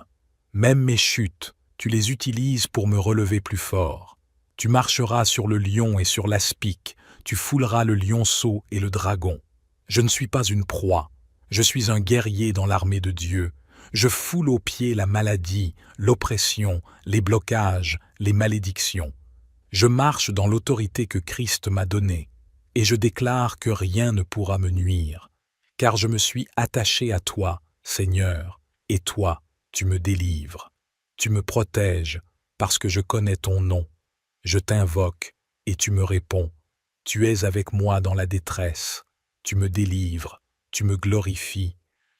Même mes chutes, tu les utilises pour me relever plus fort. Tu marcheras sur le lion et sur l'aspic, tu fouleras le lionceau et le dragon. Je ne suis pas une proie, je suis un guerrier dans l'armée de Dieu. Je foule aux pieds la maladie, l'oppression, les blocages, les malédictions. Je marche dans l'autorité que Christ m'a donnée, et je déclare que rien ne pourra me nuire, car je me suis attaché à toi, Seigneur, et toi, tu me délivres. Tu me protèges, parce que je connais ton nom. Je t'invoque, et tu me réponds. Tu es avec moi dans la détresse. Tu me délivres, tu me glorifies.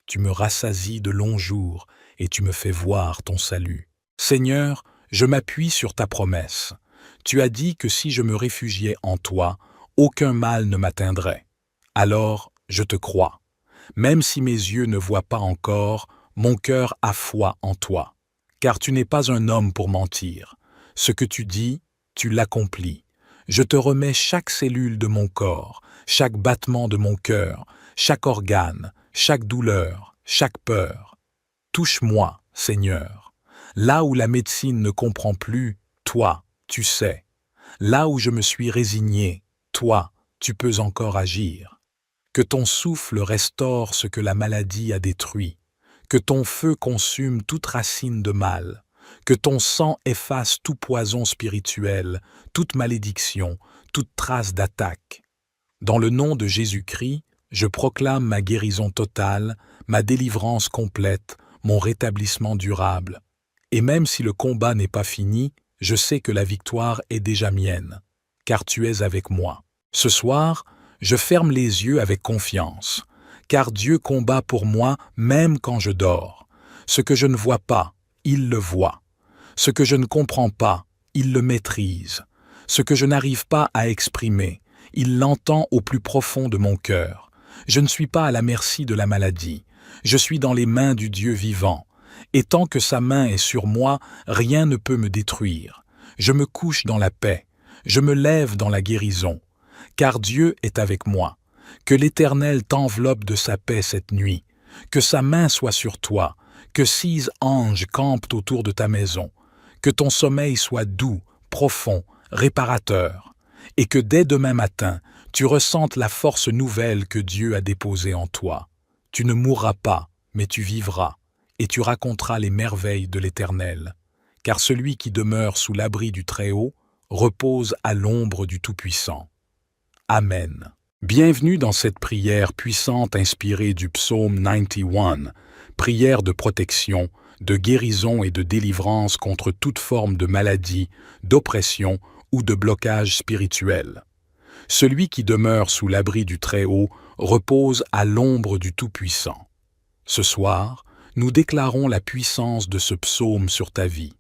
Tu me rassasies de longs jours, et tu me fais voir ton salut. Seigneur, je m'appuie sur ta promesse. Tu as dit que si je me réfugiais en toi, aucun mal ne m'atteindrait. Alors, je te crois. Même si mes yeux ne voient pas encore, mon cœur a foi en toi. Car tu n'es pas un homme pour mentir. Ce que tu dis, tu l'accomplis. Je te remets chaque cellule de mon corps, chaque battement de mon cœur, chaque organe, chaque douleur, chaque peur. Touche-moi, Seigneur. Là où la médecine ne comprend plus, toi, tu sais. Là où je me suis résigné, toi, tu peux encore agir. Que ton souffle restaure ce que la maladie a détruit. Que ton feu consume toute racine de mal. Que ton sang efface tout poison spirituel, toute malédiction, toute trace d'attaque. Dans le nom de Jésus-Christ, je proclame ma guérison totale, ma délivrance complète, mon rétablissement durable. Et même si le combat n'est pas fini, je sais que la victoire est déjà mienne, car tu es avec moi. Ce soir, je ferme les yeux avec confiance, car Dieu combat pour moi même quand je dors. Ce que je ne vois pas, il le voit. Ce que je ne comprends pas, il le maîtrise. Ce que je n'arrive pas à exprimer, il l'entend au plus profond de mon cœur. Je ne suis pas à la merci de la maladie. Je suis dans les mains du Dieu vivant. Et tant que sa main est sur moi, rien ne peut me détruire. Je me couche dans la paix. Je me lève dans la guérison. Car Dieu est avec moi. Que l'Éternel t'enveloppe de sa paix cette nuit. Que sa main soit sur toi. Que 6 anges campent autour de ta maison. Que ton sommeil soit doux, profond, réparateur, et que dès demain matin, tu ressentes la force nouvelle que Dieu a déposée en toi. Tu ne mourras pas, mais tu vivras, et tu raconteras les merveilles de l'Éternel. Car celui qui demeure sous l'abri du Très-Haut repose à l'ombre du Tout-Puissant. Amen. Bienvenue dans cette prière puissante inspirée du psaume 91, prière de protection, de guérison et de délivrance contre toute forme de maladie, d'oppression ou de blocage spirituel. Celui qui demeure sous l'abri du Très-Haut repose à l'ombre du Tout-Puissant. Ce soir, nous déclarons la puissance de ce psaume sur ta vie.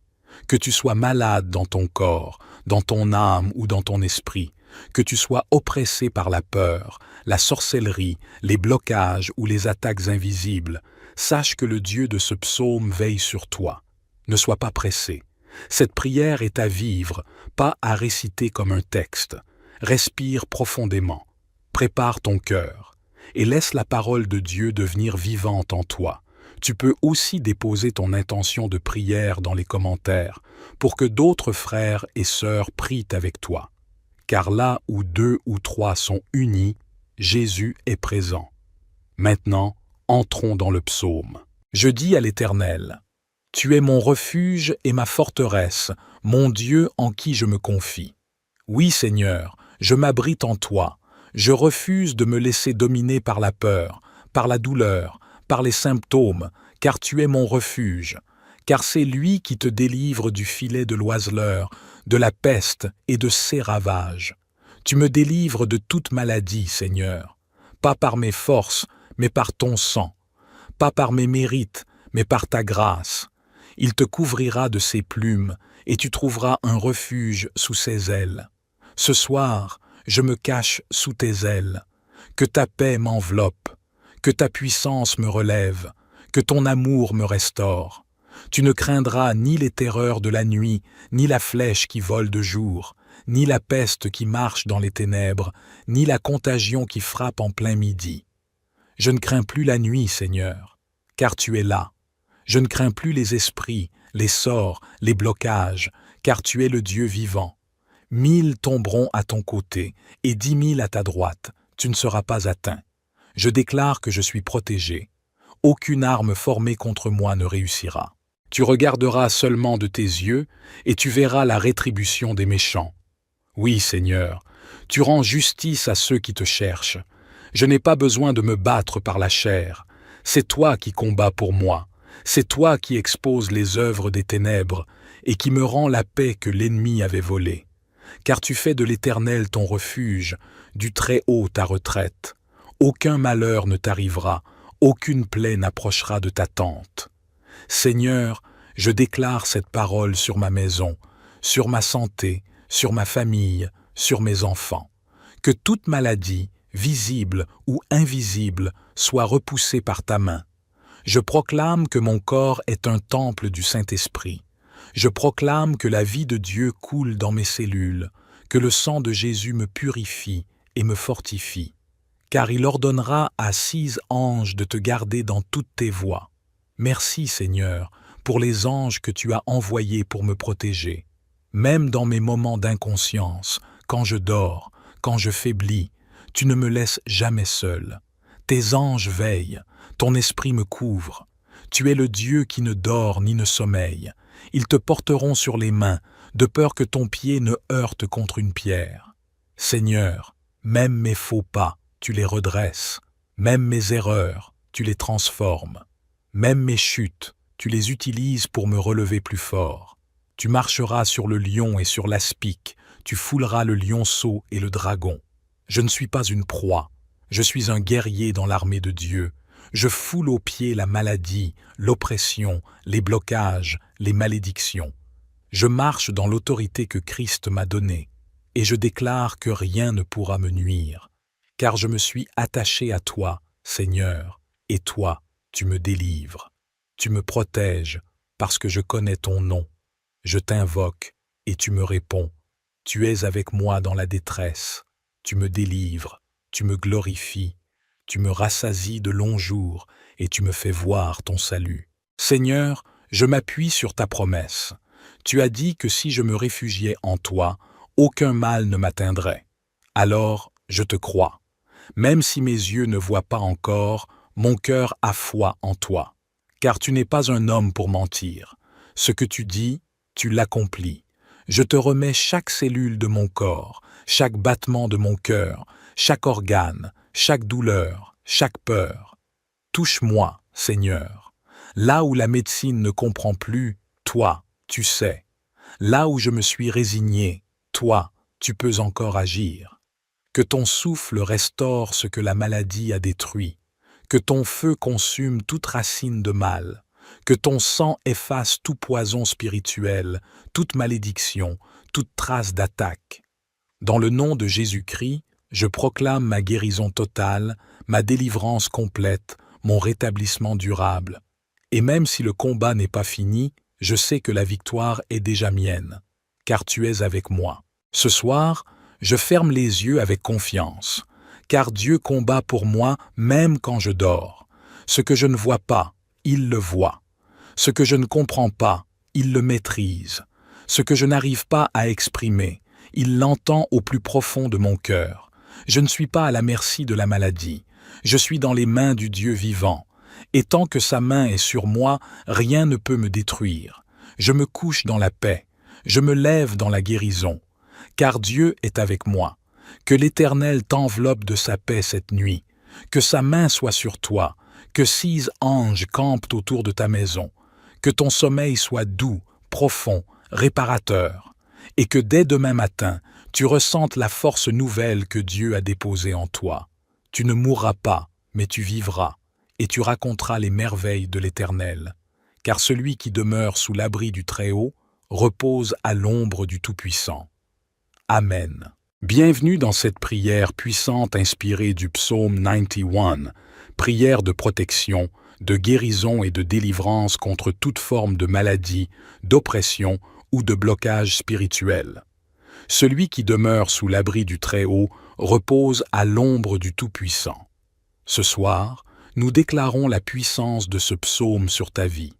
Que tu sois malade dans ton corps, dans ton âme ou dans ton esprit, que tu sois oppressé par la peur, la sorcellerie, les blocages ou les attaques invisibles, sache que le Dieu de ce psaume veille sur toi. Ne sois pas pressé. Cette prière est à vivre, pas à réciter comme un texte. Respire profondément, prépare ton cœur et laisse la parole de Dieu devenir vivante en toi. Tu peux aussi déposer ton intention de prière dans les commentaires pour que d'autres frères et sœurs prient avec toi. Car là où 2 ou 3 sont unis, Jésus est présent. Maintenant, entrons dans le psaume. Je dis à l'Éternel, « Tu es mon refuge et ma forteresse, mon Dieu en qui je me confie. » Oui, Seigneur, je m'abrite en toi. Je refuse de me laisser dominer par la peur, par la douleur, par les symptômes, car tu es mon refuge. Car c'est lui qui te délivre du filet de l'oiseleur, de la peste et de ses ravages. Tu me délivres de toute maladie, Seigneur, pas par mes forces, mais par ton sang, pas par mes mérites, mais par ta grâce. Il te couvrira de ses plumes, et tu trouveras un refuge sous ses ailes. Ce soir, je me cache sous tes ailes. Que ta paix m'enveloppe, que ta puissance me relève, que ton amour me restaure. Tu ne craindras ni les terreurs de la nuit, ni la flèche qui vole de jour, ni la peste qui marche dans les ténèbres, ni la contagion qui frappe en plein midi. Je ne crains plus la nuit, Seigneur, car tu es là. Je ne crains plus les esprits, les sorts, les blocages, car tu es le Dieu vivant. 1000 tomberont à ton côté et 10 000 à ta droite, tu ne seras pas atteint. Je déclare que je suis protégé. Aucune arme formée contre moi ne réussira. Tu regarderas seulement de tes yeux et tu verras la rétribution des méchants. Oui, Seigneur, tu rends justice à ceux qui te cherchent. Je n'ai pas besoin de me battre par la chair. C'est toi qui combats pour moi. C'est toi qui exposes les œuvres des ténèbres et qui me rends la paix que l'ennemi avait volée. Car tu fais de l'Éternel ton refuge, du Très-Haut ta retraite. Aucun malheur ne t'arrivera, aucune plaie n'approchera de ta tente. Seigneur, je déclare cette parole sur ma maison, sur ma santé, sur ma famille, sur mes enfants. Que toute maladie, visible ou invisible, soit repoussée par ta main. Je proclame que mon corps est un temple du Saint-Esprit. Je proclame que la vie de Dieu coule dans mes cellules, que le sang de Jésus me purifie et me fortifie. Car il ordonnera à 6 anges de te garder dans toutes tes voies. Merci, Seigneur, pour les anges que tu as envoyés pour me protéger. Même dans mes moments d'inconscience, quand je dors, quand je faiblis, tu ne me laisses jamais seul. Tes anges veillent, ton esprit me couvre. Tu es le Dieu qui ne dort ni ne sommeille. Ils te porteront sur les mains, de peur que ton pied ne heurte contre une pierre. Seigneur, même mes faux pas, tu les redresses. Même mes erreurs, tu les transformes. Même mes chutes, tu les utilises pour me relever plus fort. Tu marcheras sur le lion et sur l'aspic, tu fouleras le lionceau et le dragon. Je ne suis pas une proie, je suis un guerrier dans l'armée de Dieu. Je foule aux pieds la maladie, l'oppression, les blocages, les malédictions. Je marche dans l'autorité que Christ m'a donnée, et je déclare que rien ne pourra me nuire, car je me suis attaché à toi, Seigneur, et toi, tu me délivres. Tu me protèges, parce que je connais ton nom. Je t'invoque, et tu me réponds. Tu es avec moi dans la détresse. Tu me délivres, tu me glorifies. Tu me rassasies de longs jours, et tu me fais voir ton salut. Seigneur, je m'appuie sur ta promesse. Tu as dit que si je me réfugiais en toi, aucun mal ne m'atteindrait. Alors, je te crois. Même si mes yeux ne voient pas encore, mon cœur a foi en toi. Car tu n'es pas un homme pour mentir. Ce que tu dis, tu l'accomplis. Je te remets chaque cellule de mon corps, chaque battement de mon cœur, chaque organe, chaque douleur, chaque peur. Touche-moi, Seigneur. Là où la médecine ne comprend plus, toi, tu sais. Là où je me suis résigné, toi, tu peux encore agir. Que ton souffle restaure ce que la maladie a détruit. Que ton feu consume toute racine de mal. Que ton sang efface tout poison spirituel, toute malédiction, toute trace d'attaque. Dans le nom de Jésus-Christ, je proclame ma guérison totale, ma délivrance complète, mon rétablissement durable. Et même si le combat n'est pas fini, je sais que la victoire est déjà mienne, car tu es avec moi. Ce soir, je ferme les yeux avec confiance, car Dieu combat pour moi même quand je dors. Ce que je ne vois pas, il le voit. Ce que je ne comprends pas, il le maîtrise. Ce que je n'arrive pas à exprimer, il l'entend au plus profond de mon cœur. Je ne suis pas à la merci de la maladie. Je suis dans les mains du Dieu vivant. Et tant que sa main est sur moi, rien ne peut me détruire. Je me couche dans la paix. Je me lève dans la guérison. Car Dieu est avec moi. Que l'Éternel t'enveloppe de sa paix cette nuit. Que sa main soit sur toi. Que 6 anges campent autour de ta maison. Que ton sommeil soit doux, profond, réparateur. Et que dès demain matin, tu ressentes la force nouvelle que Dieu a déposée en toi. Tu ne mourras pas, mais tu vivras, et tu raconteras les merveilles de l'Éternel. Car celui qui demeure sous l'abri du Très-Haut repose à l'ombre du Tout-Puissant. Amen. Bienvenue dans cette prière puissante inspirée du psaume 91, prière de protection, de guérison et de délivrance contre toute forme de maladie, d'oppression ou de blocage spirituel. Celui qui demeure sous l'abri du Très-Haut repose à l'ombre du Tout-Puissant. Ce soir, nous déclarons la puissance de ce psaume sur ta vie.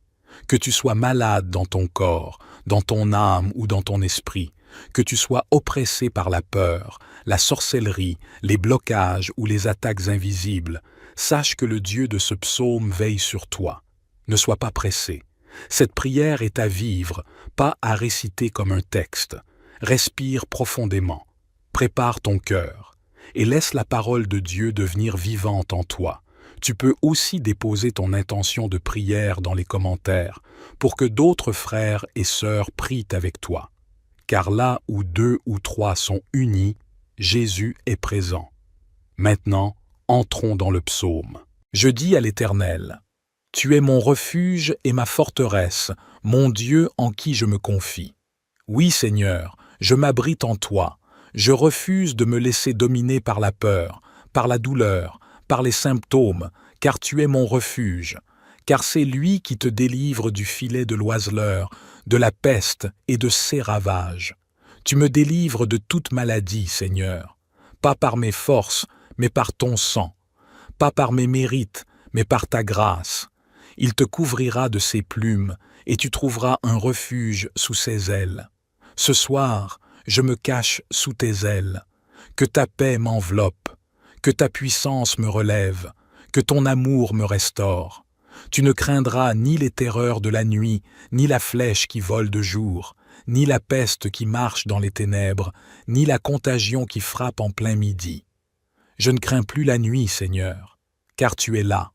Que tu sois malade dans ton corps, dans ton âme ou dans ton esprit, que tu sois oppressé par la peur, la sorcellerie, les blocages ou les attaques invisibles, sache que le Dieu de ce psaume veille sur toi. Ne sois pas pressé. Cette prière est à vivre, pas à réciter comme un texte. Respire profondément, prépare ton cœur et laisse la parole de Dieu devenir vivante en toi. Tu peux aussi déposer ton intention de prière dans les commentaires pour que d'autres frères et sœurs prient avec toi. Car là où 2 ou 3 sont unis, Jésus est présent. Maintenant, entrons dans le psaume. Je dis à l'Éternel, « Tu es mon refuge et ma forteresse, mon Dieu en qui je me confie. Oui, Seigneur, je m'abrite en toi. Je refuse de me laisser dominer par la peur, par la douleur, par les symptômes, car tu es mon refuge. Car c'est lui qui te délivre du filet de l'oiseleur, de la peste et de ses ravages. Tu me délivres de toute maladie, Seigneur, pas par mes forces, mais par ton sang, pas par mes mérites, mais par ta grâce. Il te couvrira de ses plumes, et tu trouveras un refuge sous ses ailes. Ce soir, je me cache sous tes ailes. Que ta paix m'enveloppe, que ta puissance me relève, que ton amour me restaure. Tu ne craindras ni les terreurs de la nuit, ni la flèche qui vole de jour, ni la peste qui marche dans les ténèbres, ni la contagion qui frappe en plein midi. Je ne crains plus la nuit, Seigneur, car tu es là.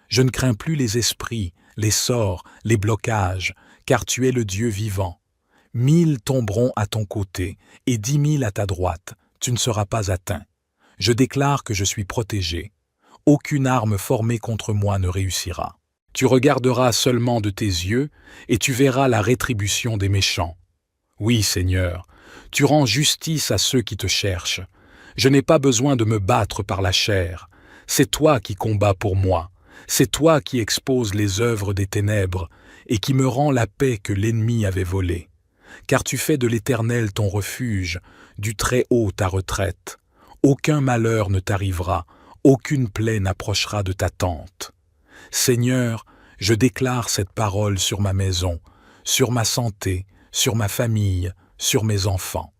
Je ne crains plus les esprits, les sorts, les blocages, car tu es le Dieu vivant. 1000 tomberont à ton côté et 10 000 à ta droite, tu ne seras pas atteint. Je déclare que je suis protégé. Aucune arme formée contre moi ne réussira. Tu regarderas seulement de tes yeux et tu verras la rétribution des méchants. Oui, Seigneur, tu rends justice à ceux qui te cherchent. Je n'ai pas besoin de me battre par la chair. C'est toi qui combats pour moi. C'est toi qui exposes les œuvres des ténèbres et qui me rends la paix que l'ennemi avait volée. Car tu fais de l'Éternel ton refuge, du Très-Haut ta retraite. Aucun malheur ne t'arrivera, aucune plaie n'approchera de ta tente. Seigneur, je déclare cette parole sur ma maison, sur ma santé, sur ma famille, sur mes enfants.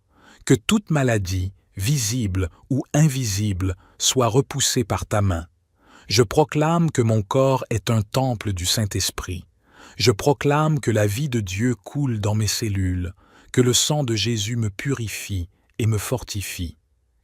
Que toute maladie, visible ou invisible, soit repoussée par ta main. Je proclame que mon corps est un temple du Saint-Esprit. Je proclame que la vie de Dieu coule dans mes cellules, que le sang de Jésus me purifie et me fortifie.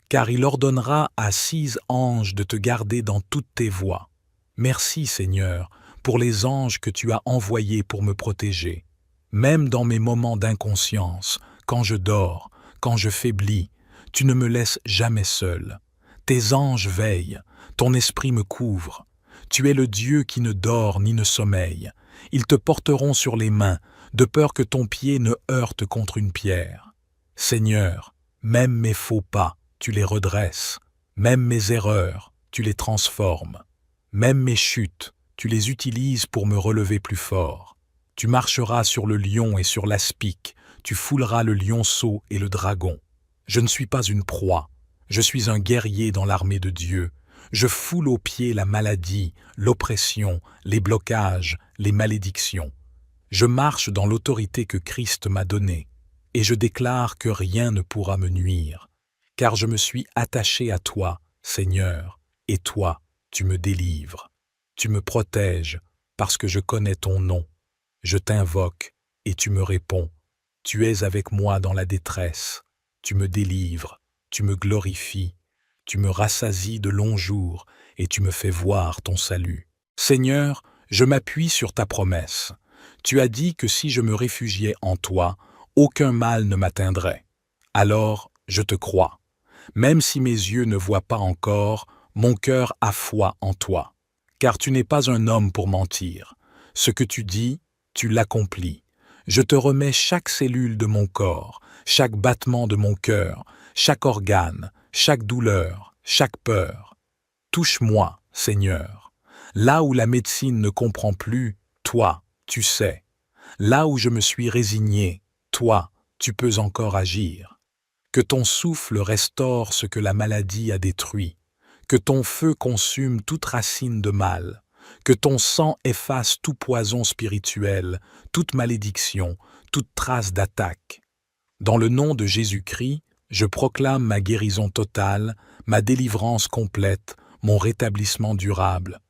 Car il ordonnera à 6 anges de te garder dans toutes tes voies. Merci Seigneur pour les anges que tu as envoyés pour me protéger. Même dans mes moments d'inconscience, quand je dors, quand je faiblis, tu ne me laisses jamais seul. Tes anges veillent, ton esprit me couvre. Tu es le Dieu qui ne dort ni ne sommeille. Ils te porteront sur les mains, de peur que ton pied ne heurte contre une pierre. Seigneur, même mes faux pas, tu les redresses. Même mes erreurs, tu les transformes. Même mes chutes, tu les utilises pour me relever plus fort. Tu marcheras sur le lion et sur l'aspic, tu fouleras le lionceau et le dragon. Je ne suis pas une proie, je suis un guerrier dans l'armée de Dieu. Je foule aux pieds la maladie, l'oppression, les blocages, les malédictions. Je marche dans l'autorité que Christ m'a donnée, et je déclare que rien ne pourra me nuire, car je me suis attaché à toi, Seigneur, et toi, tu me délivres. Tu me protèges, parce que je connais ton nom. Je t'invoque, et tu me réponds. Tu es avec moi dans la détresse. Tu me délivres, tu me glorifies. Tu me rassasies de longs jours, et tu me fais voir ton salut. Seigneur, je m'appuie sur ta promesse. Tu as dit que si je me réfugiais en toi, aucun mal ne m'atteindrait. Alors, je te crois. Même si mes yeux ne voient pas encore, mon cœur a foi en toi. Car tu n'es pas un homme pour mentir. Ce que tu dis, tu l'accomplis. Je te remets chaque cellule de mon corps, chaque battement de mon cœur, chaque organe, chaque douleur, chaque peur. Touche-moi, Seigneur. Là où la médecine ne comprend plus, toi, tu sais. Là où je me suis résigné, toi, tu peux encore agir. Que ton souffle restaure ce que la maladie a détruit. Que ton feu consume toute racine de mal. Que ton sang efface tout poison spirituel, toute malédiction, toute trace d'attaque. Dans le nom de Jésus-Christ, je proclame ma guérison totale, ma délivrance complète, mon rétablissement durable.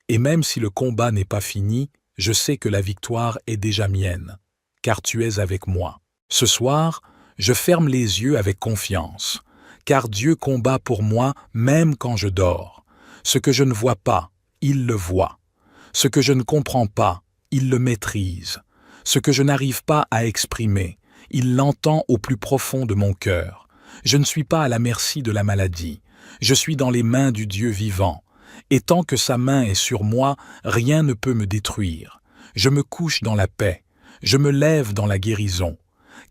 Et même si le combat n'est pas fini, je sais que la victoire est déjà mienne, car tu es avec moi. Ce soir, je ferme les yeux avec confiance, car Dieu combat pour moi même quand je dors. Ce que je ne vois pas, il le voit. Ce que je ne comprends pas, il le maîtrise. Ce que je n'arrive pas à exprimer, il l'entend au plus profond de mon cœur. Je ne suis pas à la merci de la maladie. Je suis dans les mains du Dieu vivant. Et tant que sa main est sur moi, rien ne peut me détruire. Je me couche dans la paix. Je me lève dans la guérison.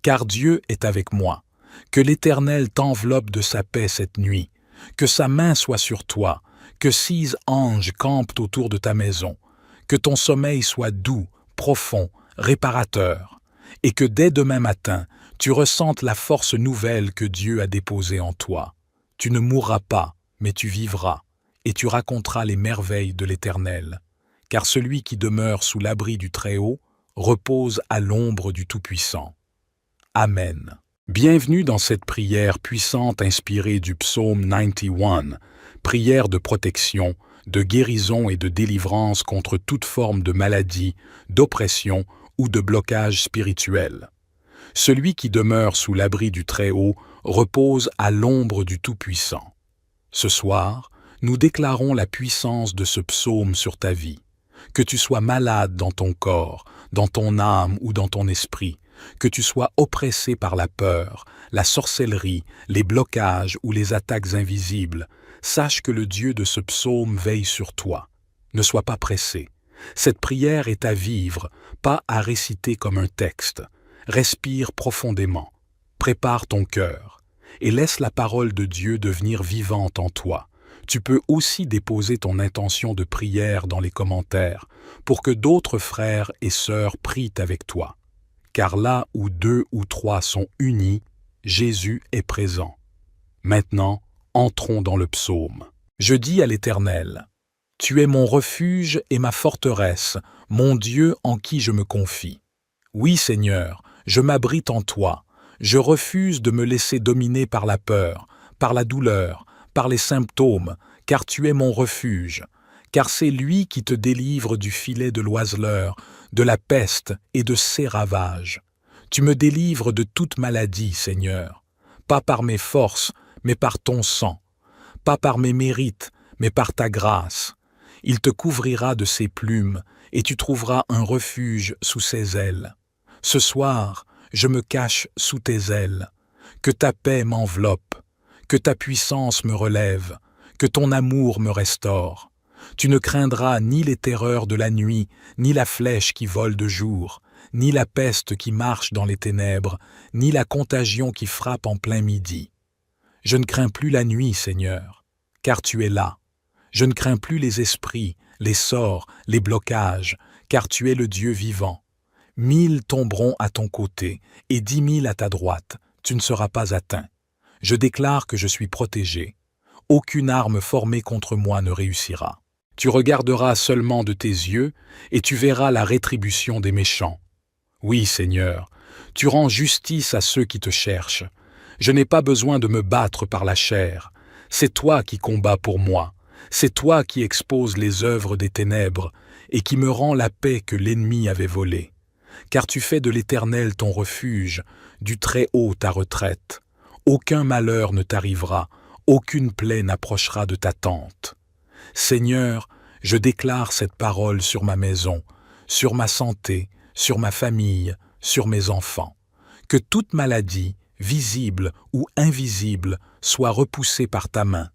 Car Dieu est avec moi. Que l'Éternel t'enveloppe de sa paix cette nuit. Que sa main soit sur toi. Que 6 anges campent autour de ta maison. Que ton sommeil soit doux, profond, réparateur. Et que dès demain matin, tu ressentes la force nouvelle que Dieu a déposée en toi. Tu ne mourras pas, mais tu vivras, et tu raconteras les merveilles de l'Éternel. Car celui qui demeure sous l'abri du Très-Haut repose à l'ombre du Tout-Puissant. Amen. Bienvenue dans cette prière puissante inspirée du psaume 91, prière de protection, de guérison et de délivrance contre toute forme de maladie, d'oppression ou de blocage spirituel. Celui qui demeure sous l'abri du Très-Haut repose à l'ombre du Tout-Puissant. Ce soir, nous déclarons la puissance de ce psaume sur ta vie. Que tu sois malade dans ton corps, dans ton âme ou dans ton esprit, que tu sois oppressé par la peur, la sorcellerie, les blocages ou les attaques invisibles, sache que le Dieu de ce psaume veille sur toi. Ne sois pas pressé. Cette prière est à vivre, pas à réciter comme un texte. Respire profondément, prépare ton cœur et laisse la parole de Dieu devenir vivante en toi. Tu peux aussi déposer ton intention de prière dans les commentaires pour que d'autres frères et sœurs prient avec toi. Car là où 2 ou 3 sont unis, Jésus est présent. Maintenant, entrons dans le psaume. Je dis à l'Éternel, « Tu es mon refuge et ma forteresse, mon Dieu en qui je me confie. » Oui, Seigneur, Je m'abrite en toi. Je refuse de me laisser dominer par la peur, par la douleur, par les symptômes, car tu es mon refuge. Car c'est lui qui te délivre du filet de l'oiseleur, de la peste et de ses ravages. Tu me délivres de toute maladie, Seigneur, pas par mes forces, mais par ton sang, pas par mes mérites, mais par ta grâce. Il te couvrira de ses plumes, et tu trouveras un refuge sous ses ailes. Ce soir, je me cache sous tes ailes. Que ta paix m'enveloppe, que ta puissance me relève, que ton amour me restaure. Tu ne craindras ni les terreurs de la nuit, ni la flèche qui vole de jour, ni la peste qui marche dans les ténèbres, ni la contagion qui frappe en plein midi. Je ne crains plus la nuit, Seigneur, car tu es là. Je ne crains plus les esprits, les sorts, les blocages, car tu es le Dieu vivant. 1000 tomberont à ton côté, et 10 000 à ta droite, tu ne seras pas atteint. Je déclare que je suis protégé. Aucune arme formée contre moi ne réussira. Tu regarderas seulement de tes yeux, et tu verras la rétribution des méchants. Oui, Seigneur, tu rends justice à ceux qui te cherchent. Je n'ai pas besoin de me battre par la chair. C'est toi qui combats pour moi. C'est toi qui exposes les œuvres des ténèbres et qui me rends la paix que l'ennemi avait volée. Car tu fais de l'Éternel ton refuge, du Très-Haut ta retraite. Aucun malheur ne t'arrivera, aucune plaie n'approchera de ta tente. Seigneur, je déclare cette parole sur ma maison, sur ma santé, sur ma famille, sur mes enfants. Que toute maladie, visible ou invisible, soit repoussée par ta main.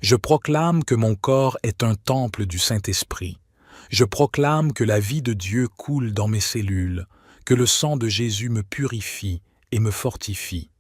Je proclame que mon corps est un temple du Saint-Esprit. Je proclame que la vie de Dieu coule dans mes cellules, que le sang de Jésus me purifie et me fortifie.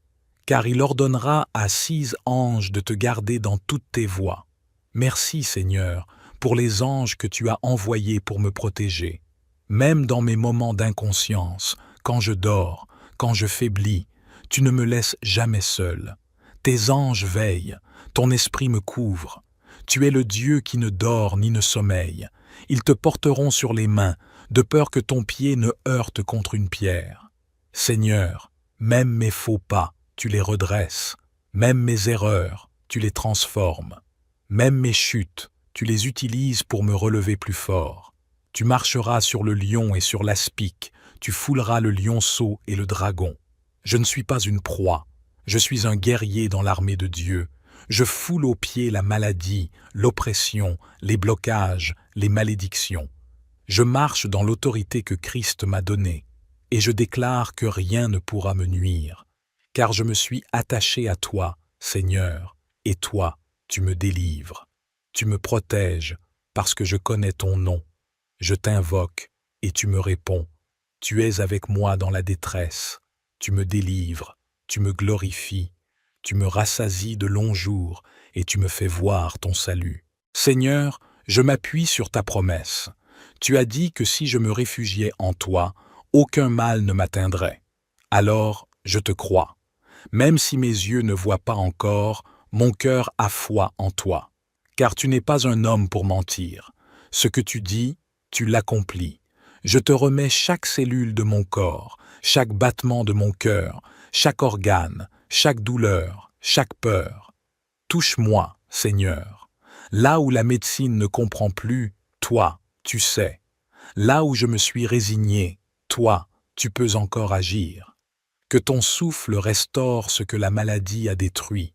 Car il ordonnera à 6 anges de te garder dans toutes tes voies. Merci, Seigneur, pour les anges que tu as envoyés pour me protéger. Même dans mes moments d'inconscience, quand je dors, quand je faiblis, tu ne me laisses jamais seul. Tes anges veillent, ton esprit me couvre. Tu es le Dieu qui ne dort ni ne sommeille. Ils te porteront sur les mains, de peur que ton pied ne heurte contre une pierre. Seigneur, même mes faux pas, tu les redresses. Même mes erreurs, tu les transformes. Même mes chutes, tu les utilises pour me relever plus fort. Tu marcheras sur le lion et sur l'aspic, tu fouleras le lionceau et le dragon. Je ne suis pas une proie, je suis un guerrier dans l'armée de Dieu. Je foule aux pieds la maladie, l'oppression, les blocages, les malédictions. Je marche dans l'autorité que Christ m'a donnée, et je déclare que rien ne pourra me nuire, car je me suis attaché à toi, Seigneur, et toi, tu me délivres. Tu me protèges, parce que je connais ton nom. Je t'invoque, et tu me réponds. Tu es avec moi dans la détresse. Tu me délivres, tu me glorifies. Tu me rassasies de longs jours, et tu me fais voir ton salut. Seigneur, je m'appuie sur ta promesse. Tu as dit que si je me réfugiais en toi, aucun mal ne m'atteindrait. Alors, je te crois. Même si mes yeux ne voient pas encore, mon cœur a foi en toi. Car tu n'es pas un homme pour mentir. Ce que tu dis, tu l'accomplis. Je te remets chaque cellule de mon corps, chaque battement de mon cœur, chaque organe, chaque douleur, chaque peur. Touche-moi, Seigneur. Là où la médecine ne comprend plus, toi, tu sais. Là où je me suis résigné, toi, tu peux encore agir. Que ton souffle restaure ce que la maladie a détruit.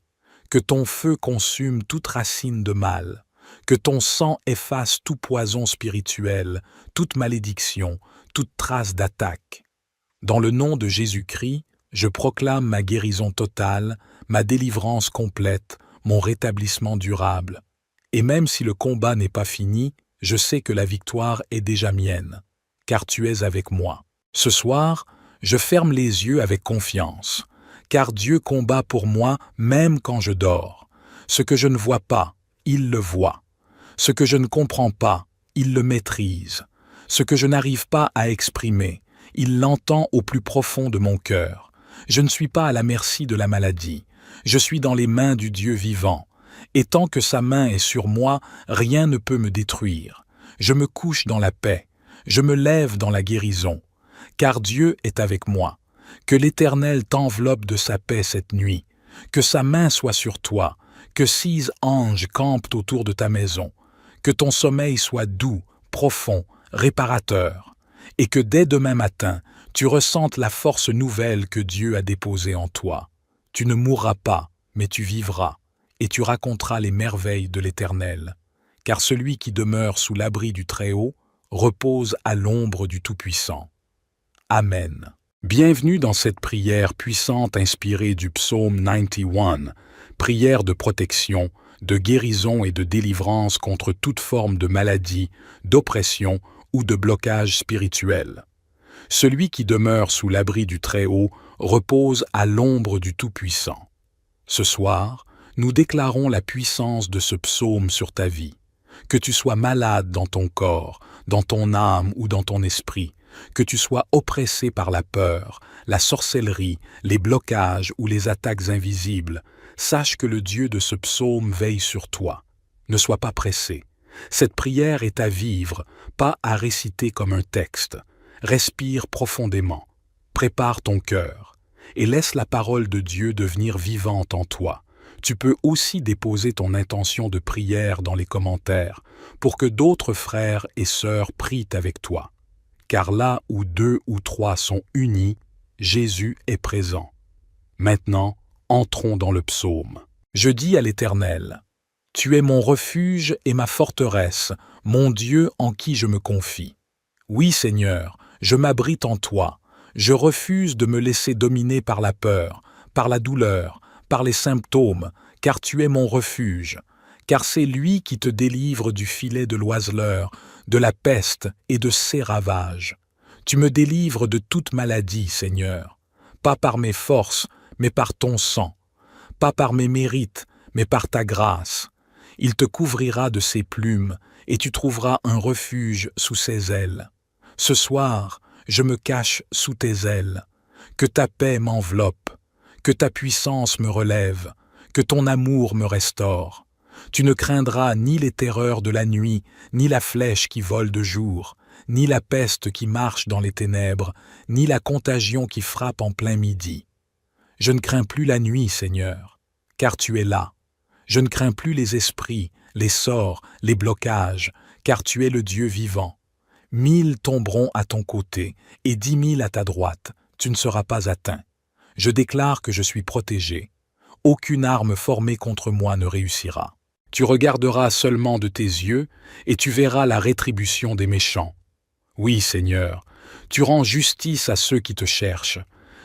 Que ton feu consume toute racine de mal. Que ton sang efface tout poison spirituel, toute malédiction, toute trace d'attaque. Dans le nom de Jésus-Christ, je proclame ma guérison totale, ma délivrance complète, mon rétablissement durable. Et même si le combat n'est pas fini, je sais que la victoire est déjà mienne, car tu es avec moi. Ce soir, je ferme les yeux avec confiance, car Dieu combat pour moi même quand je dors. Ce que je ne vois pas, il le voit. Ce que je ne comprends pas, il le maîtrise. Ce que je n'arrive pas à exprimer, il l'entend au plus profond de mon cœur. Je ne suis pas à la merci de la maladie. Je suis dans les mains du Dieu vivant. Et tant que sa main est sur moi, rien ne peut me détruire. Je me couche dans la paix. Je me lève dans la guérison. Car Dieu est avec moi. Que l'Éternel t'enveloppe de sa paix cette nuit, que sa main soit sur toi, que 6 anges campent autour de ta maison, que ton sommeil soit doux, profond, réparateur, et que dès demain matin, tu ressentes la force nouvelle que Dieu a déposée en toi. Tu ne mourras pas, mais tu vivras, et tu raconteras les merveilles de l'Éternel. Car celui qui demeure sous l'abri du Très-Haut repose à l'ombre du Tout-Puissant. Amen. Bienvenue dans cette prière puissante inspirée du psaume 91, prière de protection, de guérison et de délivrance contre toute forme de maladie, d'oppression ou de blocage spirituel. Celui qui demeure sous l'abri du Très-Haut repose à l'ombre du Tout-Puissant. Ce soir, nous déclarons la puissance de ce psaume sur ta vie. Que tu sois malade dans ton corps, dans ton âme ou dans ton esprit, que tu sois oppressé par la peur, la sorcellerie, les blocages ou les attaques invisibles, sache que le Dieu de ce psaume veille sur toi. Ne sois pas pressé. Cette prière est à vivre, pas à réciter comme un texte. Respire profondément, prépare ton cœur et laisse la parole de Dieu devenir vivante en toi. Tu peux aussi déposer ton intention de prière dans les commentaires pour que d'autres frères et sœurs prient avec toi. Car là où 2 ou 3 sont unis, Jésus est présent. Maintenant, entrons dans le psaume. Je dis à l'Éternel, « Tu es mon refuge et ma forteresse, mon Dieu en qui je me confie. Oui, Seigneur, je m'abrite en toi. Je refuse de me laisser dominer par la peur, par la douleur, par les symptômes, car tu es mon refuge. Car c'est lui qui te délivre du filet de l'oiseleur, de la peste et de ses ravages. Tu me délivres de toute maladie, Seigneur, pas par mes forces, mais par ton sang, pas par mes mérites, mais par ta grâce. Il te couvrira de ses plumes, et tu trouveras un refuge sous ses ailes. Ce soir, je me cache sous tes ailes. Que ta paix m'enveloppe, que ta puissance me relève, que ton amour me restaure. Tu ne craindras ni les terreurs de la nuit, ni la flèche qui vole de jour, ni la peste qui marche dans les ténèbres, ni la contagion qui frappe en plein midi. Je ne crains plus la nuit, Seigneur, car tu es là. Je ne crains plus les esprits, les sorts, les blocages, car tu es le Dieu vivant. 1000 tomberont à ton côté et 10 000 à ta droite, tu ne seras pas atteint. Je déclare que je suis protégé. Aucune arme formée contre moi ne réussira. Tu regarderas seulement de tes yeux et tu verras la rétribution des méchants. Oui, Seigneur, tu rends justice à ceux qui te cherchent.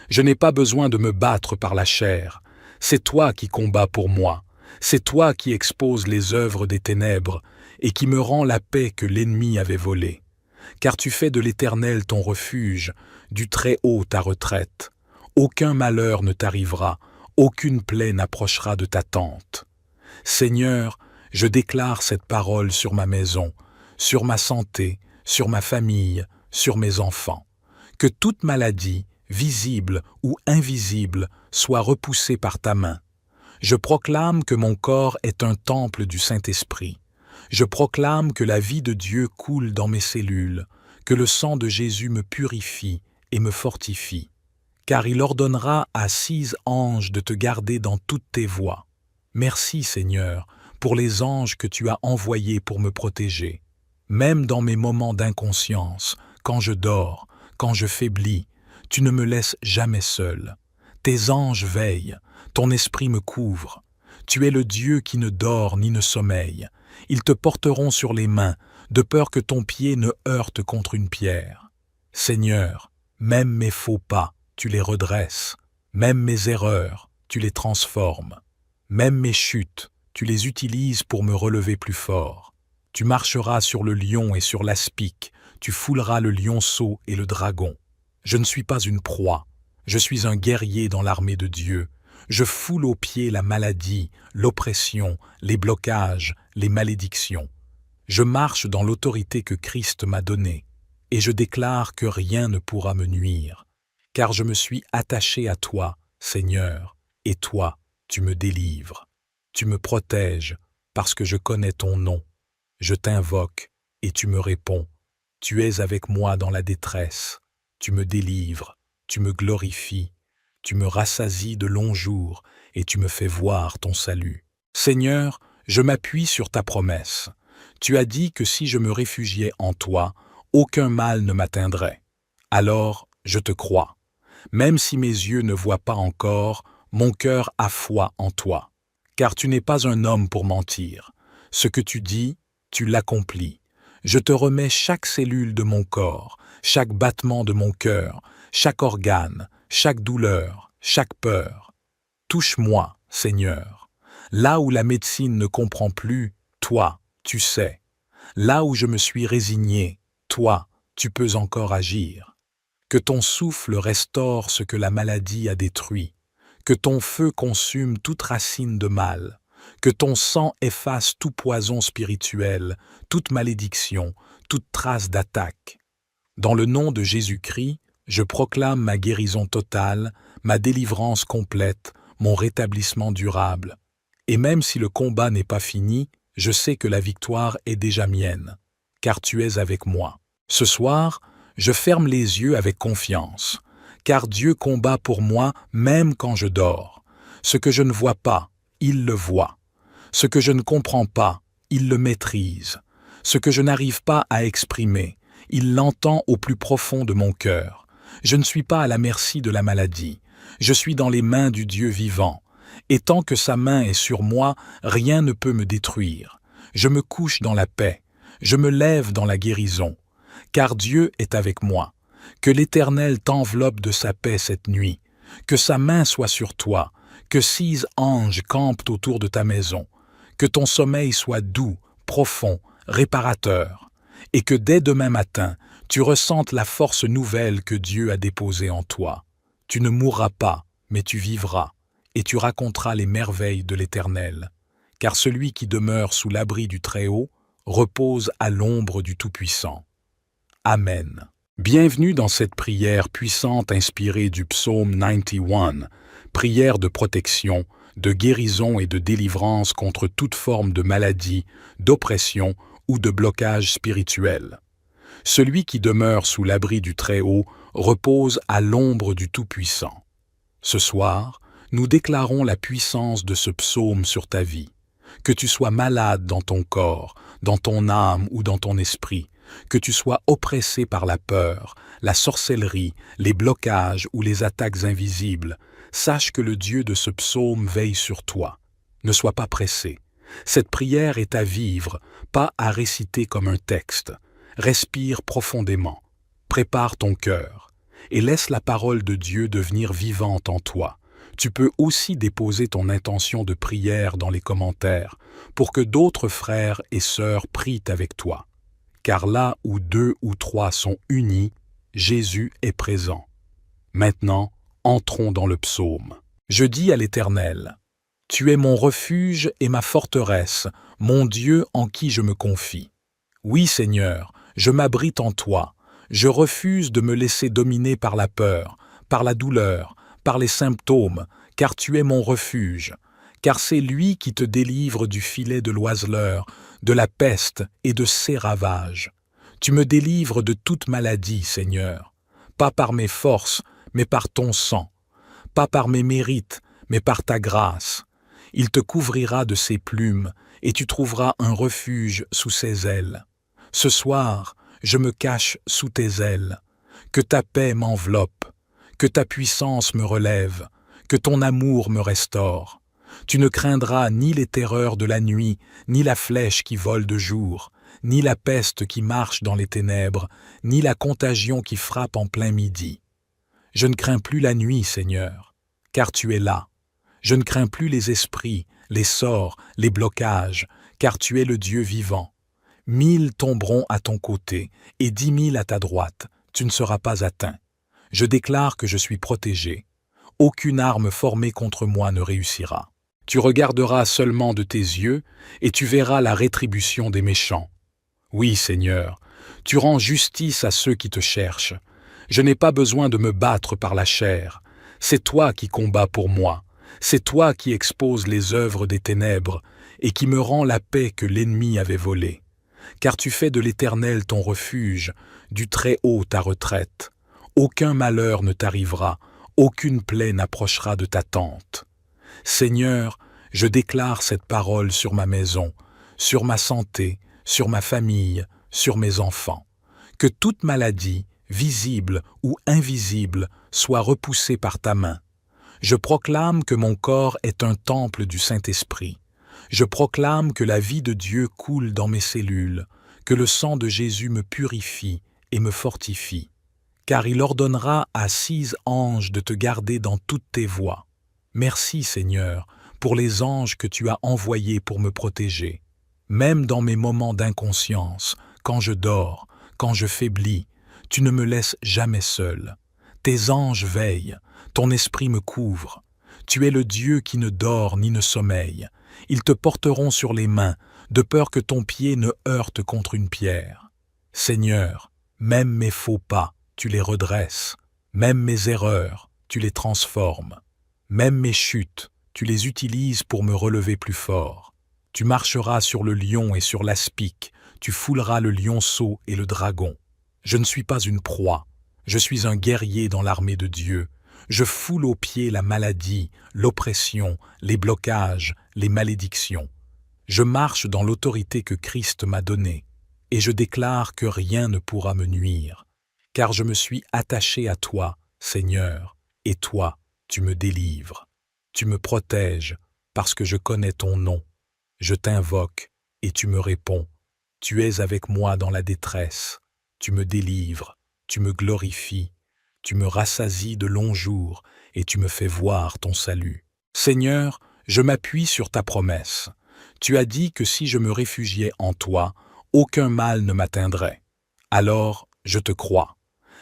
Je n'ai pas besoin de me battre par la chair. C'est toi qui combats pour moi. C'est toi qui exposes les œuvres des ténèbres et qui me rends la paix que l'ennemi avait volée. Car tu fais de l'Éternel ton refuge, du Très-Haut ta retraite. Aucun malheur ne t'arrivera, aucune plaie n'approchera de ta tente. Seigneur, je déclare cette parole sur ma maison, sur ma santé, sur ma famille, sur mes enfants. Que toute maladie, visible ou invisible, soit repoussée par ta main. Je proclame que mon corps est un temple du Saint-Esprit. Je proclame que la vie de Dieu coule dans mes cellules, que le sang de Jésus me purifie et me fortifie. Car il ordonnera à 6 anges de te garder dans toutes tes voies. Merci, Seigneur, pour les anges que tu as envoyés pour me protéger. Même dans mes moments d'inconscience, quand je dors, quand je faiblis, tu ne me laisses jamais seul. Tes anges veillent, ton esprit me couvre. Tu es le Dieu qui ne dort ni ne sommeille. Ils te porteront sur les mains, de peur que ton pied ne heurte contre une pierre. Seigneur, même mes faux pas, tu les redresses. Même mes erreurs, tu les transformes. Même mes chutes, tu les utilises pour me relever plus fort. Tu marcheras sur le lion et sur l'aspic, tu fouleras le lionceau et le dragon. Je ne suis pas une proie, je suis un guerrier dans l'armée de Dieu. Je foule aux pieds la maladie, l'oppression, les blocages, les malédictions. Je marche dans l'autorité que Christ m'a donnée, et je déclare que rien ne pourra me nuire, car je me suis attaché à toi, Seigneur, et toi, tu me délivres. Tu me protèges, parce que je connais ton nom. Je t'invoque, et tu me réponds. Tu es avec moi dans la détresse. Tu me délivres, tu me glorifies, tu me rassasies de longs jours et tu me fais voir ton salut. Seigneur, je m'appuie sur ta promesse. Tu as dit que si je me réfugiais en toi, aucun mal ne m'atteindrait. Alors, je te crois. Même si mes yeux ne voient pas encore, mon cœur a foi en toi. Car tu n'es pas un homme pour mentir. Ce que tu dis, tu l'accomplis. Je te remets chaque cellule de mon corps, chaque battement de mon cœur, chaque organe, chaque douleur, chaque peur. Touche-moi, Seigneur. Là où la médecine ne comprend plus, toi, tu sais. Là où je me suis résigné, toi, tu peux encore agir. Que ton souffle restaure ce que la maladie a détruit. Que ton feu consume toute racine de mal. Que ton sang efface tout poison spirituel, toute malédiction, toute trace d'attaque. Dans le nom de Jésus-Christ, je proclame ma guérison totale, ma délivrance complète, mon rétablissement durable. Et même si le combat n'est pas fini, je sais que la victoire est déjà mienne, car tu es avec moi. Ce soir, je ferme les yeux avec confiance, car Dieu combat pour moi même quand je dors. Ce que je ne vois pas, il le voit. Ce que je ne comprends pas, il le maîtrise. Ce que je n'arrive pas à exprimer, il l'entend au plus profond de mon cœur. Je ne suis pas à la merci de la maladie. Je suis dans les mains du Dieu vivant. Et tant que sa main est sur moi, rien ne peut me détruire. Je me couche dans la paix. Je me lève dans la guérison. Car Dieu est avec moi. Que l'Éternel t'enveloppe de sa paix cette nuit. Que sa main soit sur toi. Que 6 anges campent autour de ta maison. Que ton sommeil soit doux, profond, réparateur. Et que dès demain matin, tu ressentes la force nouvelle que Dieu a déposée en toi. Tu ne mourras pas, mais tu vivras, et tu raconteras les merveilles de l'Éternel. Car celui qui demeure sous l'abri du Très-Haut repose à l'ombre du Tout-Puissant. Amen. Bienvenue dans cette prière puissante inspirée du psaume 91, prière de protection, de guérison et de délivrance contre toute forme de maladie, d'oppression ou de blocage spirituel. Celui qui demeure sous l'abri du Très-Haut repose à l'ombre du Tout-Puissant. Ce soir, nous déclarons la puissance de ce psaume sur ta vie. Que tu sois malade dans ton corps, dans ton âme ou dans ton esprit, que tu sois oppressé par la peur, la sorcellerie, les blocages ou les attaques invisibles, sache que le Dieu de ce psaume veille sur toi. Ne sois pas pressé. Cette prière est à vivre, pas à réciter comme un texte. Respire profondément, prépare ton cœur et laisse la parole de Dieu devenir vivante en toi. Tu peux aussi déposer ton intention de prière dans les commentaires pour que d'autres frères et sœurs prient avec toi. Car là où 2 ou 3 sont unis, Jésus est présent. Maintenant, entrons dans le psaume. Je dis à l'Éternel, « Tu es mon refuge et ma forteresse, mon Dieu en qui je me confie. Oui, Seigneur, je m'abrite en toi. Je refuse de me laisser dominer par la peur, par la douleur, par les symptômes, car tu es mon refuge. Car c'est lui qui te délivre du filet de l'oiseleur, de la peste et de ses ravages. Tu me délivres de toute maladie, Seigneur, pas par mes forces, mais par ton sang, pas par mes mérites, mais par ta grâce. Il te couvrira de ses plumes, et tu trouveras un refuge sous ses ailes. Ce soir, je me cache sous tes ailes. Que ta paix m'enveloppe, que ta puissance me relève, que ton amour me restaure. Tu ne craindras ni les terreurs de la nuit, ni la flèche qui vole de jour, ni la peste qui marche dans les ténèbres, ni la contagion qui frappe en plein midi. Je ne crains plus la nuit, Seigneur, car tu es là. Je ne crains plus les esprits, les sorts, les blocages, car tu es le Dieu vivant. 1000 tomberont à ton côté et 10 000 à ta droite, tu ne seras pas atteint. Je déclare que je suis protégé. Aucune arme formée contre moi ne réussira. Tu regarderas seulement de tes yeux et tu verras la rétribution des méchants. Oui, Seigneur, tu rends justice à ceux qui te cherchent. Je n'ai pas besoin de me battre par la chair. C'est toi qui combats pour moi. C'est toi qui exposes les œuvres des ténèbres et qui me rends la paix que l'ennemi avait volée. Car tu fais de l'Éternel ton refuge, du Très-Haut ta retraite. Aucun malheur ne t'arrivera, aucune plaie n'approchera de ta tente. Seigneur, je déclare cette parole sur ma maison, sur ma santé, sur ma famille, sur mes enfants. Que toute maladie, visible ou invisible, soit repoussée par ta main. Je proclame que mon corps est un temple du Saint-Esprit. Je proclame que la vie de Dieu coule dans mes cellules, que le sang de Jésus me purifie et me fortifie. Car il ordonnera à 6 anges de te garder dans toutes tes voies. Merci, Seigneur, pour les anges que tu as envoyés pour me protéger. Même dans mes moments d'inconscience, quand je dors, quand je faiblis, tu ne me laisses jamais seul. Tes anges veillent, ton esprit me couvre. Tu es le Dieu qui ne dort ni ne sommeille. Ils te porteront sur les mains, de peur que ton pied ne heurte contre une pierre. Seigneur, même mes faux pas, tu les redresses. Même mes erreurs, tu les transformes. Même mes chutes, tu les utilises pour me relever plus fort. Tu marcheras sur le lion et sur l'aspic, tu fouleras le lionceau et le dragon. Je ne suis pas une proie, je suis un guerrier dans l'armée de Dieu. Je foule aux pieds la maladie, l'oppression, les blocages, les malédictions. Je marche dans l'autorité que Christ m'a donnée, et je déclare que rien ne pourra me nuire, car je me suis attaché à toi, Seigneur, et toi, tu me délivres. Tu me protèges, parce que je connais ton nom. Je t'invoque, et tu me réponds. Tu es avec moi dans la détresse. Tu me délivres, tu me glorifies. Tu me rassasies de longs jours, et tu me fais voir ton salut. Seigneur, je m'appuie sur ta promesse. Tu as dit que si je me réfugiais en toi, aucun mal ne m'atteindrait. Alors, je te crois.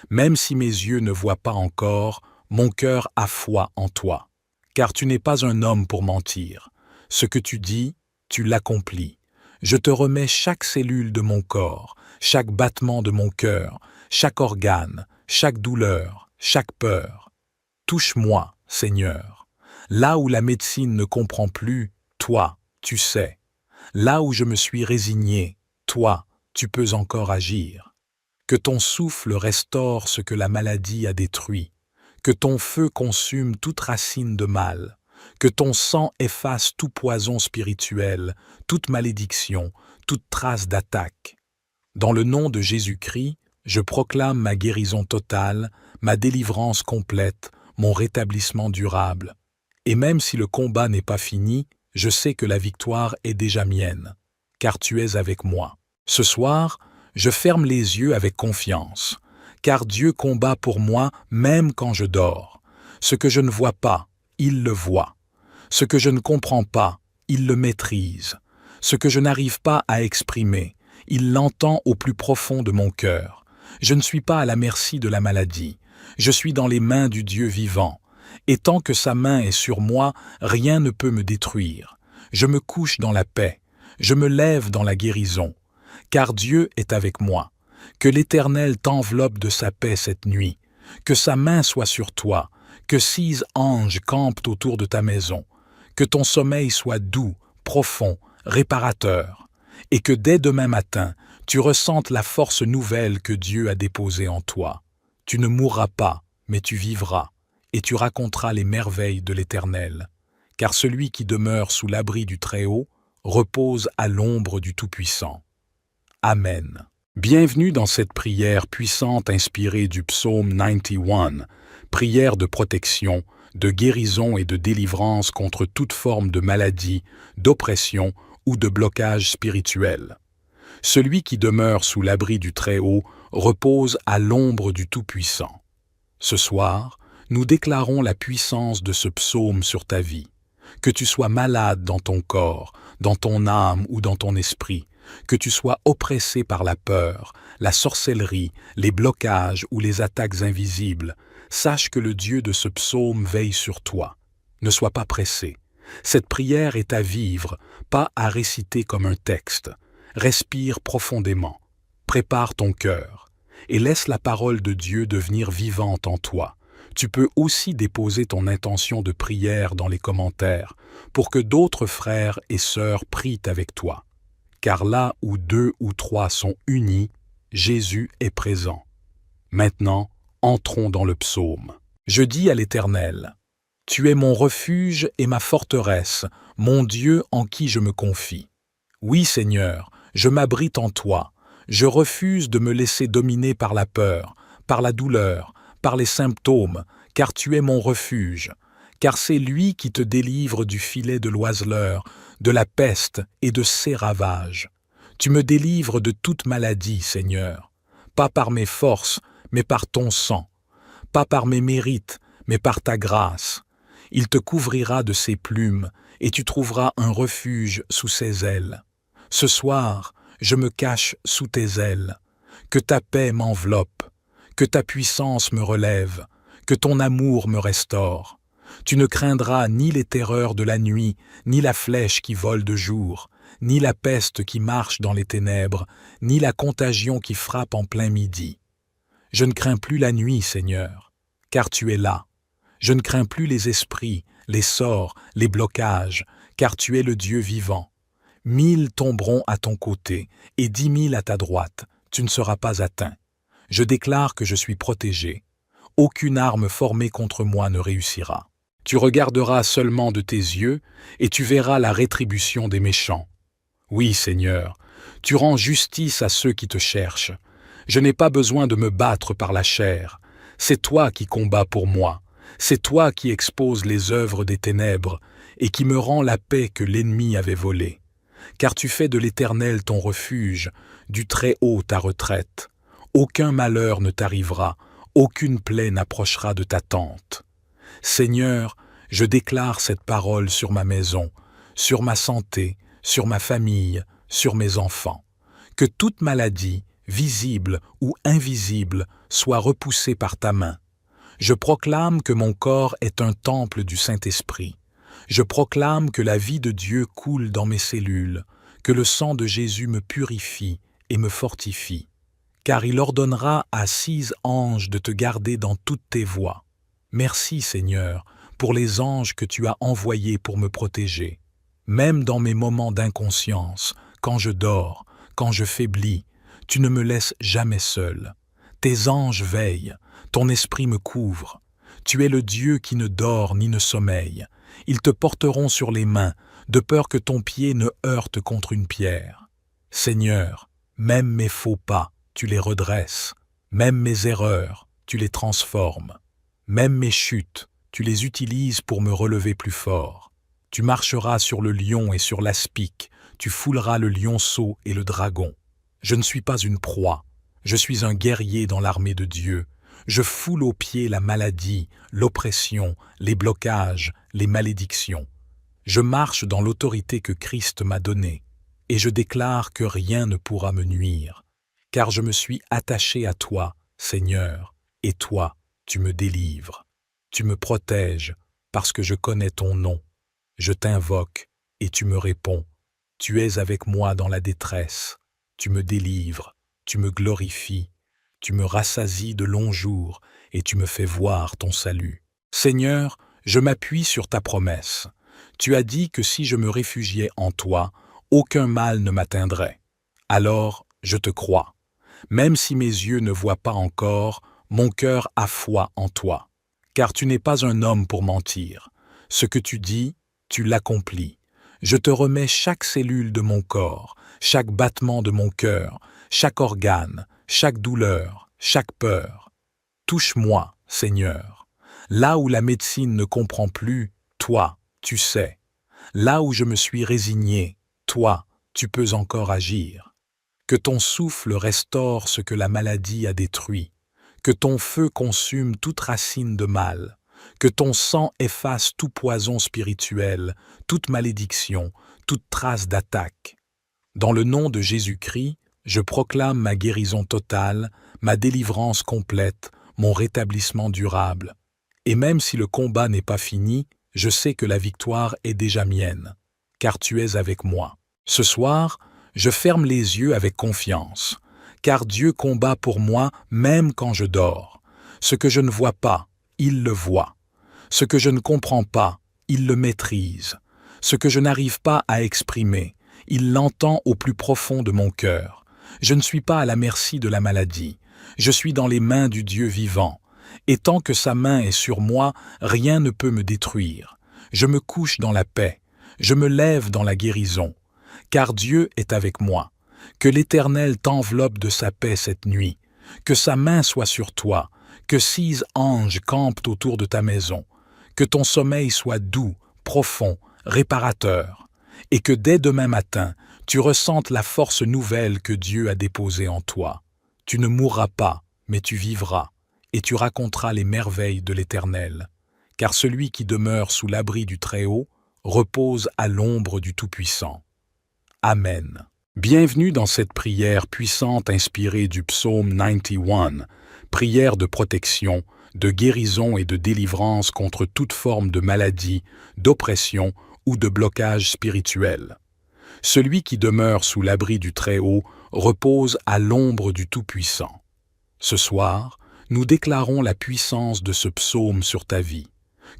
Même si mes yeux ne voient pas encore, mon cœur a foi en toi. Car tu n'es pas un homme pour mentir. Ce que tu dis, tu l'accomplis. Je te remets chaque cellule de mon corps, chaque battement de mon cœur, chaque organe, chaque douleur, chaque peur. Touche-moi, Seigneur. Là où la médecine ne comprend plus, toi, tu sais. Là où je me suis résigné, toi, tu peux encore agir. Que ton souffle restaure ce que la maladie a détruit. Que ton feu consume toute racine de mal. Que ton sang efface tout poison spirituel, toute malédiction, toute trace d'attaque. Dans le nom de Jésus-Christ, je proclame ma guérison totale, ma délivrance complète, mon rétablissement durable. Et même si le combat n'est pas fini, je sais que la victoire est déjà mienne, car tu es avec moi. Ce soir, je ferme les yeux avec confiance, car Dieu combat pour moi même quand je dors. Ce que je ne vois pas, il le voit. Ce que je ne comprends pas, il le maîtrise. Ce que je n'arrive pas à exprimer, il l'entend au plus profond de mon cœur. Je ne suis pas à la merci de la maladie. Je suis dans les mains du Dieu vivant. Et tant que sa main est sur moi, rien ne peut me détruire. Je me couche dans la paix. Je me lève dans la guérison. Car Dieu est avec moi. Que l'Éternel t'enveloppe de sa paix cette nuit. Que sa main soit sur toi. Que 6 anges campent autour de ta maison. Que ton sommeil soit doux, profond, réparateur. Et que dès demain matin, tu ressentes la force nouvelle que Dieu a déposée en toi. Tu ne mourras pas, mais tu vivras, et tu raconteras les merveilles de l'Éternel. Car celui qui demeure sous l'abri du Très-Haut repose à l'ombre du Tout-Puissant. Amen. Bienvenue dans cette prière puissante inspirée du psaume 91, prière de protection, de guérison et de délivrance contre toute forme de maladie, d'oppression ou de blocage spirituel. Celui qui demeure sous l'abri du Très-Haut repose à l'ombre du Tout-Puissant. Ce soir, nous déclarons la puissance de ce psaume sur ta vie. Que tu sois malade dans ton corps, dans ton âme ou dans ton esprit, que tu sois oppressé par la peur, la sorcellerie, les blocages ou les attaques invisibles, sache que le Dieu de ce psaume veille sur toi. Ne sois pas pressé. Cette prière est à vivre, pas à réciter comme un texte. Respire profondément, prépare ton cœur et laisse la parole de Dieu devenir vivante en toi. Tu peux aussi déposer ton intention de prière dans les commentaires pour que d'autres frères et sœurs prient avec toi. Car là où 2 ou 3 sont unis, Jésus est présent. Maintenant, Entrons dans le psaume. Je dis à l'Éternel, « Tu es mon refuge et ma forteresse, mon Dieu en qui je me confie. » Oui, Seigneur, je m'abrite en toi. Je refuse de me laisser dominer par la peur, par la douleur, par les symptômes, car tu es mon refuge. Car c'est lui qui te délivre du filet de l'oiseleur, de la peste et de ses ravages. Tu me délivres de toute maladie, Seigneur, pas par mes forces, mais par ton sang, pas par mes mérites, mais par ta grâce. Il te couvrira de ses plumes, et tu trouveras un refuge sous ses ailes. Ce soir, je me cache sous tes ailes. Que ta paix m'enveloppe, que ta puissance me relève, que ton amour me restaure. Tu ne craindras ni les terreurs de la nuit, ni la flèche qui vole de jour, ni la peste qui marche dans les ténèbres, ni la contagion qui frappe en plein midi. Je ne crains plus la nuit, Seigneur, car tu es là. Je ne crains plus les esprits, les sorts, les blocages, car tu es le Dieu vivant. 1000 tomberont à ton côté et 10 000 à ta droite, tu ne seras pas atteint. Je déclare que je suis protégé. Aucune arme formée contre moi ne réussira. Tu regarderas seulement de tes yeux et tu verras la rétribution des méchants. Oui, Seigneur, tu rends justice à ceux qui te cherchent. Je n'ai pas besoin de me battre par la chair. C'est toi qui combats pour moi. C'est toi qui exposes les œuvres des ténèbres et qui me rends la paix que l'ennemi avait volée. Car tu fais de l'Éternel ton refuge, du Très-Haut ta retraite. Aucun malheur ne t'arrivera, aucune plaie n'approchera de ta tente. Seigneur, je déclare cette parole sur ma maison, sur ma santé, sur ma famille, sur mes enfants. Que toute maladie, visible ou invisible, soit repoussée par ta main. Je proclame que mon corps est un temple du Saint-Esprit. Je proclame que la vie de Dieu coule dans mes cellules, que le sang de Jésus me purifie et me fortifie. Car il ordonnera à 6 anges de te garder dans toutes tes voies. Merci, Seigneur, pour les anges que tu as envoyés pour me protéger. Même dans mes moments d'inconscience, quand je dors, quand je faiblis, tu ne me laisses jamais seul. Tes anges veillent, ton esprit me couvre. Tu es le Dieu qui ne dort ni ne sommeille. Ils te porteront sur les mains, de peur que ton pied ne heurte contre une pierre. Seigneur, même mes faux pas, tu les redresses. Même mes erreurs, tu les transformes. Même mes chutes, tu les utilises pour me relever plus fort. Tu marcheras sur le lion et sur l'aspic, tu fouleras le lionceau et le dragon. Je ne suis pas une proie, je suis un guerrier dans l'armée de Dieu. Je foule aux pieds la maladie, l'oppression, les blocages, les malédictions. Je marche dans l'autorité que Christ m'a donnée, et je déclare que rien ne pourra me nuire, car je me suis attaché à toi, Seigneur, et toi, tu me délivres. Tu me protèges, parce que je connais ton nom. Je t'invoque, et tu me réponds. Tu es avec moi dans la détresse. Tu me délivres, tu me glorifies. Tu me rassasies de longs jours, et tu me fais voir ton salut. Seigneur, je m'appuie sur ta promesse. Tu as dit que si je me réfugiais en toi, aucun mal ne m'atteindrait. Alors, je te crois. Même si mes yeux ne voient pas encore, mon cœur a foi en toi. Car tu n'es pas un homme pour mentir. Ce que tu dis, tu l'accomplis. Je te remets chaque cellule de mon corps, chaque battement de mon cœur, chaque organe, chaque douleur, chaque peur. Touche-moi, Seigneur. Là où la médecine ne comprend plus, toi, tu sais. Là où je me suis résigné, toi, tu peux encore agir. Que ton souffle restaure ce que la maladie a détruit. Que ton feu consume toute racine de mal. Que ton sang efface tout poison spirituel, toute malédiction, toute trace d'attaque. Dans le nom de Jésus-Christ, je proclame ma guérison totale, ma délivrance complète, mon rétablissement durable. Et même si le combat n'est pas fini, je sais que la victoire est déjà mienne, car tu es avec moi. Ce soir, je ferme les yeux avec confiance, car Dieu combat pour moi même quand je dors. Ce que je ne vois pas, il le voit. Ce que je ne comprends pas, il le maîtrise. Ce que je n'arrive pas à exprimer, il l'entend au plus profond de mon cœur. Je ne suis pas à la merci de la maladie. Je suis dans les mains du Dieu vivant. Et tant que sa main est sur moi, rien ne peut me détruire. Je me couche dans la paix, je me lève dans la guérison, car Dieu est avec moi. Que l'Éternel t'enveloppe de sa paix cette nuit, que sa main soit sur toi, que 6 anges campent autour de ta maison, que ton sommeil soit doux, profond, réparateur, et que dès demain matin, tu ressentes la force nouvelle que Dieu a déposée en toi. Tu ne mourras pas, mais tu vivras, et tu raconteras les merveilles de l'Éternel. Car celui qui demeure sous l'abri du Très-Haut repose à l'ombre du Tout-Puissant. Amen. Bienvenue dans cette prière puissante inspirée du psaume 91, prière de protection, de guérison et de délivrance contre toute forme de maladie, d'oppression ou de blocage spirituel. Celui qui demeure sous l'abri du Très-Haut repose à l'ombre du Tout-Puissant. Ce soir, nous déclarons la puissance de ce psaume sur ta vie.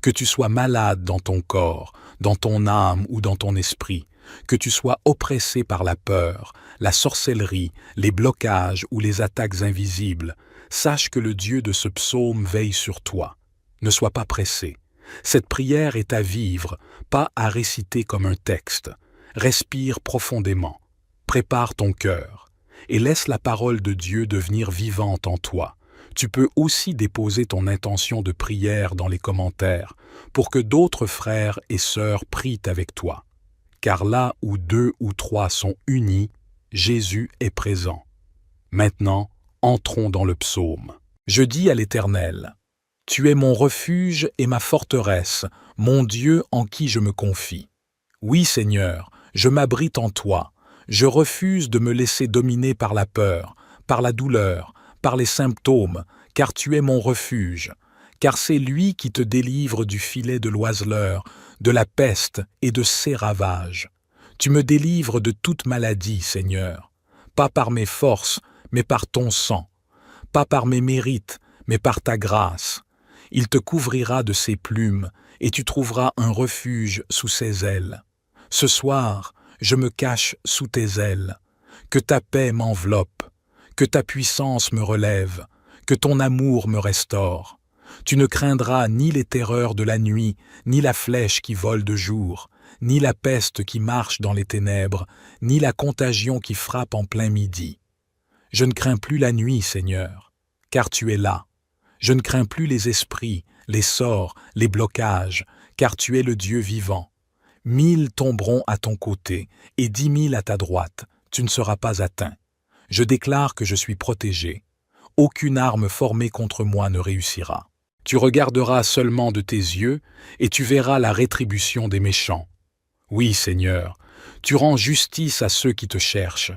Que tu sois malade dans ton corps, dans ton âme ou dans ton esprit, que tu sois oppressé par la peur, la sorcellerie, les blocages ou les attaques invisibles, sache que le Dieu de ce psaume veille sur toi. Ne sois pas pressé. Cette prière est à vivre, pas à réciter comme un texte. Respire profondément, prépare ton cœur et laisse la parole de Dieu devenir vivante en toi. Tu peux aussi déposer ton intention de prière dans les commentaires pour que d'autres frères et sœurs prient avec toi. Car là où 2 ou 3 sont unis, Jésus est présent. Maintenant, entrons dans le psaume. Je dis à l'Éternel, « Tu es mon refuge et ma forteresse, mon Dieu en qui je me confie. » Oui, Seigneur, je m'abrite en toi. Je refuse de me laisser dominer par la peur, par la douleur, par les symptômes, car tu es mon refuge. Car c'est lui qui te délivre du filet de l'oiseleur, de la peste et de ses ravages. Tu me délivres de toute maladie, Seigneur, pas par mes forces, mais par ton sang, pas par mes mérites, mais par ta grâce. Il te couvrira de ses plumes, et tu trouveras un refuge sous ses ailes. Ce soir, je me cache sous tes ailes. Que ta paix m'enveloppe, que ta puissance me relève, que ton amour me restaure. Tu ne craindras ni les terreurs de la nuit, ni la flèche qui vole de jour, ni la peste qui marche dans les ténèbres, ni la contagion qui frappe en plein midi. Je ne crains plus la nuit, Seigneur, car tu es là. Je ne crains plus les esprits, les sorts, les blocages, car tu es le Dieu vivant. 1000 tomberont à ton côté et 10 000 à ta droite, tu ne seras pas atteint. Je déclare que je suis protégé. Aucune arme formée contre moi ne réussira. Tu regarderas seulement de tes yeux et tu verras la rétribution des méchants. Oui, Seigneur, tu rends justice à ceux qui te cherchent.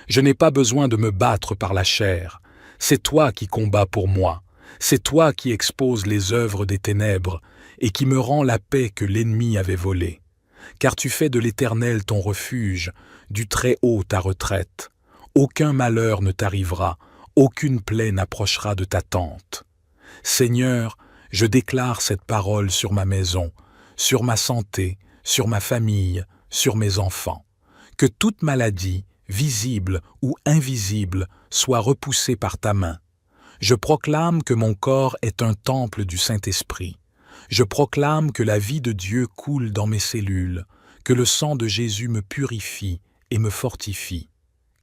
Je n'ai pas besoin de me battre par la chair. C'est toi qui combats pour moi. C'est toi qui exposes les œuvres des ténèbres et qui me rends la paix que l'ennemi avait volée. Car tu fais de l'Éternel ton refuge, du Très-Haut ta retraite. Aucun malheur ne t'arrivera, aucune plaie n'approchera de ta tente. Seigneur, je déclare cette parole sur ma maison, sur ma santé, sur ma famille, sur mes enfants. Que toute maladie, visible ou invisible, soit repoussée par ta main. Je proclame que mon corps est un temple du Saint-Esprit. Je proclame que la vie de Dieu coule dans mes cellules, que le sang de Jésus me purifie et me fortifie.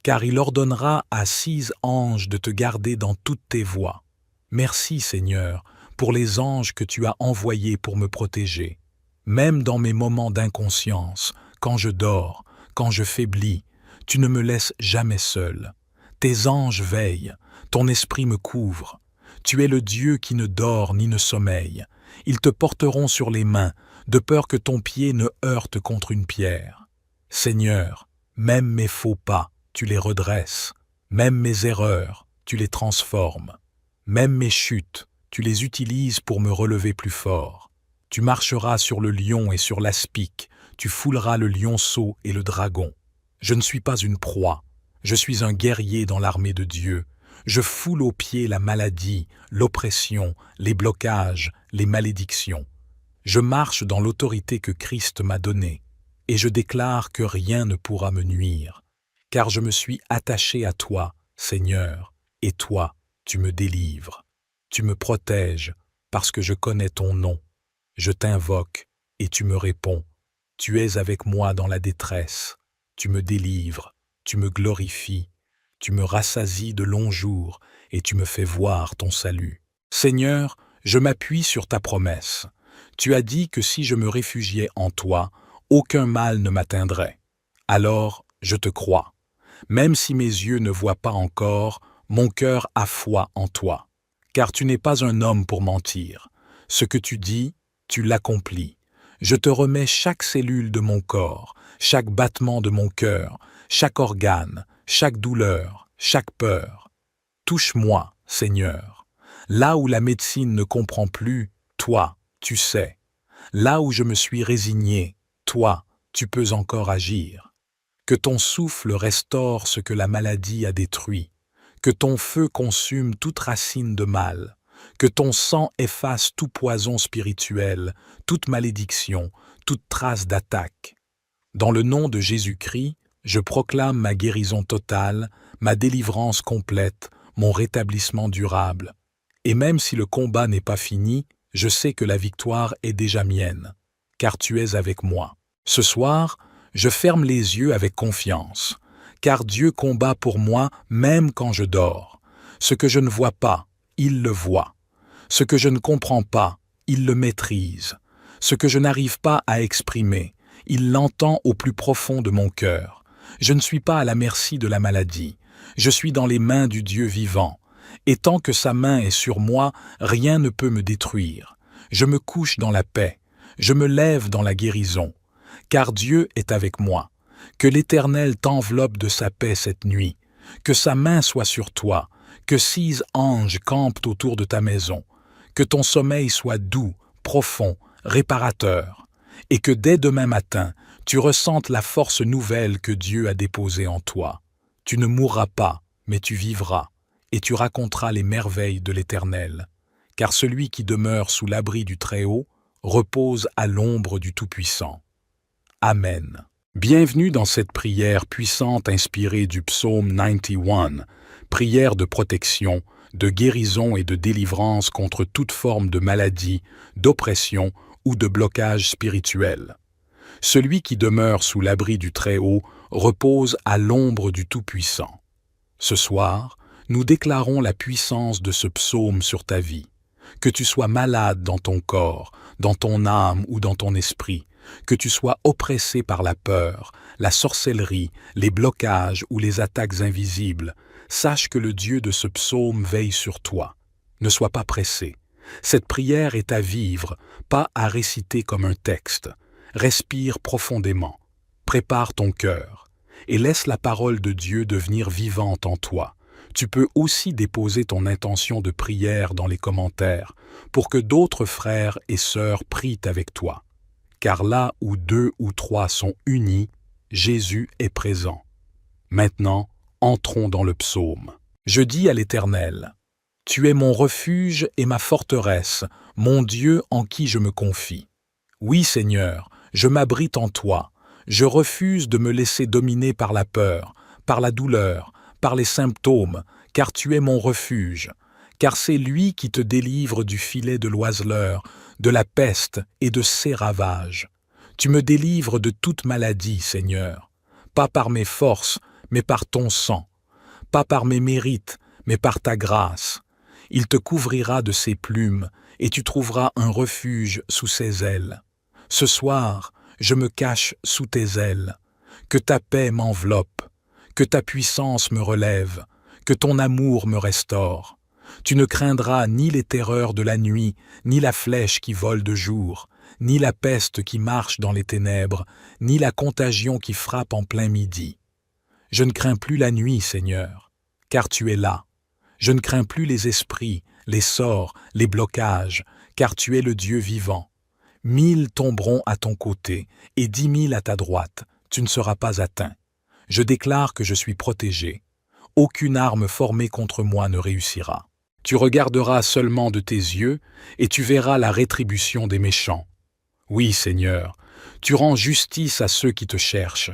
Car il ordonnera à 6 anges de te garder dans toutes tes voies. Merci, Seigneur, pour les anges que tu as envoyés pour me protéger. Même dans mes moments d'inconscience, quand je dors, quand je faiblis, tu ne me laisses jamais seul. Tes anges veillent, ton esprit me couvre. Tu es le Dieu qui ne dort ni ne sommeille. Ils te porteront sur les mains, de peur que ton pied ne heurte contre une pierre. Seigneur, même mes faux pas, tu les redresses. Même mes erreurs, tu les transformes. Même mes chutes, tu les utilises pour me relever plus fort. Tu marcheras sur le lion et sur l'aspic, tu fouleras le lionceau et le dragon. Je ne suis pas une proie, je suis un guerrier dans l'armée de Dieu. Je foule aux pieds la maladie, l'oppression, les blocages, les malédictions. Je marche dans l'autorité que Christ m'a donnée, et je déclare que rien ne pourra me nuire, car je me suis attaché à toi, Seigneur, et toi, tu me délivres. Tu me protèges parce que je connais ton nom. Je t'invoque et tu me réponds. Tu es avec moi dans la détresse. Tu me délivres, tu me glorifies, tu me rassasies de longs jours et tu me fais voir ton salut. Seigneur, je m'appuie sur ta promesse. Tu as dit que si je me réfugiais en toi, aucun mal ne m'atteindrait. Alors, je te crois. Même si mes yeux ne voient pas encore, mon cœur a foi en toi. Car tu n'es pas un homme pour mentir. Ce que tu dis, tu l'accomplis. Je te remets chaque cellule de mon corps, chaque battement de mon cœur, chaque organe, chaque douleur, chaque peur. Touche-moi, Seigneur. Là où la médecine ne comprend plus, toi, tu sais. Là où je me suis résigné, toi, tu peux encore agir. Que ton souffle restaure ce que la maladie a détruit. Que ton feu consume toute racine de mal. Que ton sang efface tout poison spirituel, toute malédiction, toute trace d'attaque. Dans le nom de Jésus-Christ, je proclame ma guérison totale, ma délivrance complète, mon rétablissement durable. Et même si le combat n'est pas fini, je sais que la victoire est déjà mienne, car tu es avec moi. Ce soir, je ferme les yeux avec confiance, car Dieu combat pour moi même quand je dors. Ce que je ne vois pas, il le voit. Ce que je ne comprends pas, il le maîtrise. Ce que je n'arrive pas à exprimer, il l'entend au plus profond de mon cœur. Je ne suis pas à la merci de la maladie. Je suis dans les mains du Dieu vivant. Et tant que sa main est sur moi, rien ne peut me détruire. Je me couche dans la paix. Je me lève dans la guérison. Car Dieu est avec moi. Que l'Éternel t'enveloppe de sa paix cette nuit. Que sa main soit sur toi. Que 6 anges campent autour de ta maison. Que ton sommeil soit doux, profond, réparateur. Et que dès demain matin, tu ressentes la force nouvelle que Dieu a déposée en toi. Tu ne mourras pas, mais tu vivras, et tu raconteras les merveilles de l'Éternel. Car celui qui demeure sous l'abri du Très-Haut repose à l'ombre du Tout-Puissant. Amen. Bienvenue dans cette prière puissante inspirée du psaume 91, prière de protection, de guérison et de délivrance contre toute forme de maladie, d'oppression ou de blocage spirituel. Celui qui demeure sous l'abri du Très-Haut repose à l'ombre du Tout-Puissant. Ce soir, nous déclarons la puissance de ce psaume sur ta vie. Que tu sois malade dans ton corps, dans ton âme ou dans ton esprit, que tu sois oppressé par la peur, la sorcellerie, les blocages ou les attaques invisibles, sache que le Dieu de ce psaume veille sur toi. Ne sois pas pressé. Cette prière est à vivre, pas à réciter comme un texte. Respire profondément, prépare ton cœur et laisse la parole de Dieu devenir vivante en toi. Tu peux aussi déposer ton intention de prière dans les commentaires pour que d'autres frères et sœurs prient avec toi. Car là où 2 ou 3 sont unis, Jésus est présent. Maintenant, entrons dans le psaume. Je dis à l'Éternel, « Tu es mon refuge et ma forteresse, mon Dieu en qui je me confie. Oui, Seigneur, je m'abrite en toi. Je refuse de me laisser dominer par la peur, par la douleur, par les symptômes, car tu es mon refuge. Car c'est lui qui te délivre du filet de l'oiseleur, de la peste et de ses ravages. Tu me délivres de toute maladie, Seigneur, pas par mes forces, mais par ton sang, pas par mes mérites, mais par ta grâce. Il te couvrira de ses plumes, et tu trouveras un refuge sous ses ailes. Ce soir, je me cache sous tes ailes. Que ta paix m'enveloppe, que ta puissance me relève, que ton amour me restaure. Tu ne craindras ni les terreurs de la nuit, ni la flèche qui vole de jour, ni la peste qui marche dans les ténèbres, ni la contagion qui frappe en plein midi. Je ne crains plus la nuit, Seigneur, car tu es là. Je ne crains plus les esprits, les sorts, les blocages, car tu es le Dieu vivant. 1000 tomberont à ton côté et 10 000 à ta droite, tu ne seras pas atteint. Je déclare que je suis protégé. Aucune arme formée contre moi ne réussira. Tu regarderas seulement de tes yeux et tu verras la rétribution des méchants. Oui, Seigneur, tu rends justice à ceux qui te cherchent.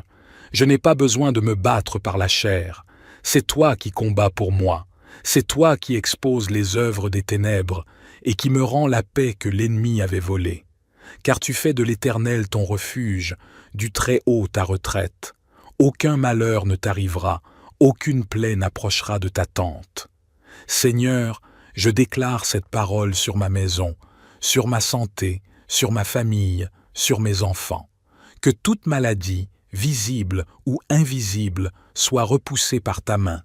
Je n'ai pas besoin de me battre par la chair. C'est toi qui combats pour moi. C'est toi qui exposes les œuvres des ténèbres et qui me rends la paix que l'ennemi avait volée. Car tu fais de l'Éternel ton refuge, du Très-Haut ta retraite. Aucun malheur ne t'arrivera, aucune plaie n'approchera de ta tente. Seigneur, je déclare cette parole sur ma maison, sur ma santé, sur ma famille, sur mes enfants. Que toute maladie, visible ou invisible, soit repoussée par ta main.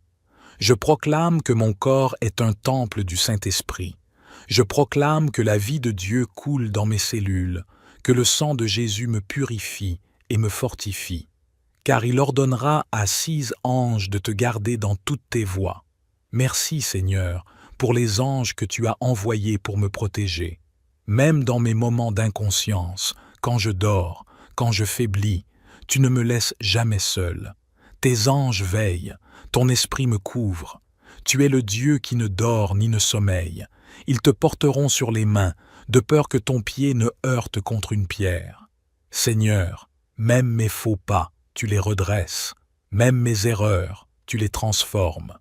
Je proclame que mon corps est un temple du Saint-Esprit. Je proclame que la vie de Dieu coule dans mes cellules, que le sang de Jésus me purifie et me fortifie. Car il ordonnera à 6 anges de te garder dans toutes tes voies. Merci Seigneur pour les anges que tu as envoyés pour me protéger. Même dans mes moments d'inconscience, quand je dors, quand je faiblis, tu ne me laisses jamais seul. Tes anges veillent, ton esprit me couvre. Tu es le Dieu qui ne dort ni ne sommeille. Ils te porteront sur les mains, de peur que ton pied ne heurte contre une pierre. Seigneur, même mes faux pas, tu les redresses. Même mes erreurs, tu les transformes.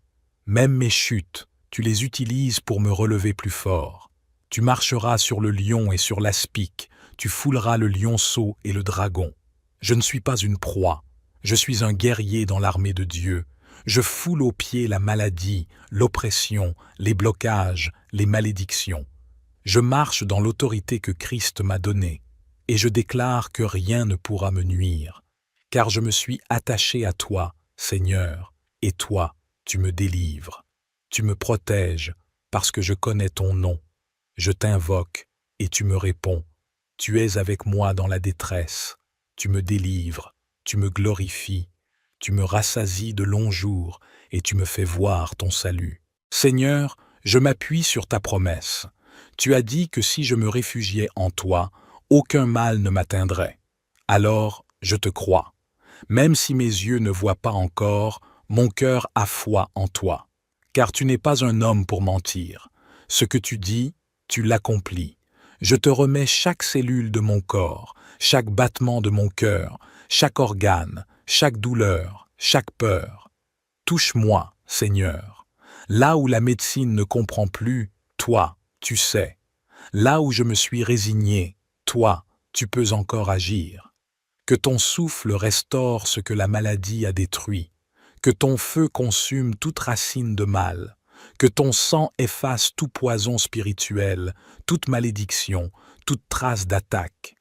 Même mes chutes, tu les utilises pour me relever plus fort. Tu marcheras sur le lion et sur l'aspic, tu fouleras le lionceau et le dragon. Je ne suis pas une proie, je suis un guerrier dans l'armée de Dieu. Je foule aux pieds la maladie, l'oppression, les blocages, les malédictions. Je marche dans l'autorité que Christ m'a donnée, et je déclare que rien ne pourra me nuire, car je me suis attaché à toi, Seigneur, et toi, tu me délivres. Tu me protèges, parce que je connais ton nom. Je t'invoque, et tu me réponds. Tu es avec moi dans la détresse. Tu me délivres, tu me glorifies. Tu me rassasies de longs jours, et tu me fais voir ton salut. Seigneur, je m'appuie sur ta promesse. Tu as dit que si je me réfugiais en toi, aucun mal ne m'atteindrait. Alors, je te crois. Même si mes yeux ne voient pas encore, mon cœur a foi en toi. Car tu n'es pas un homme pour mentir. Ce que tu dis, tu l'accomplis. Je te remets chaque cellule de mon corps, chaque battement de mon cœur, chaque organe, chaque douleur, chaque peur. Touche-moi, Seigneur. Là où la médecine ne comprend plus, toi, tu sais. Là où je me suis résigné, toi, tu peux encore agir. Que ton souffle restaure ce que la maladie a détruit. Que ton feu consume toute racine de mal. Que ton sang efface tout poison spirituel, toute malédiction, toute trace d'attaque.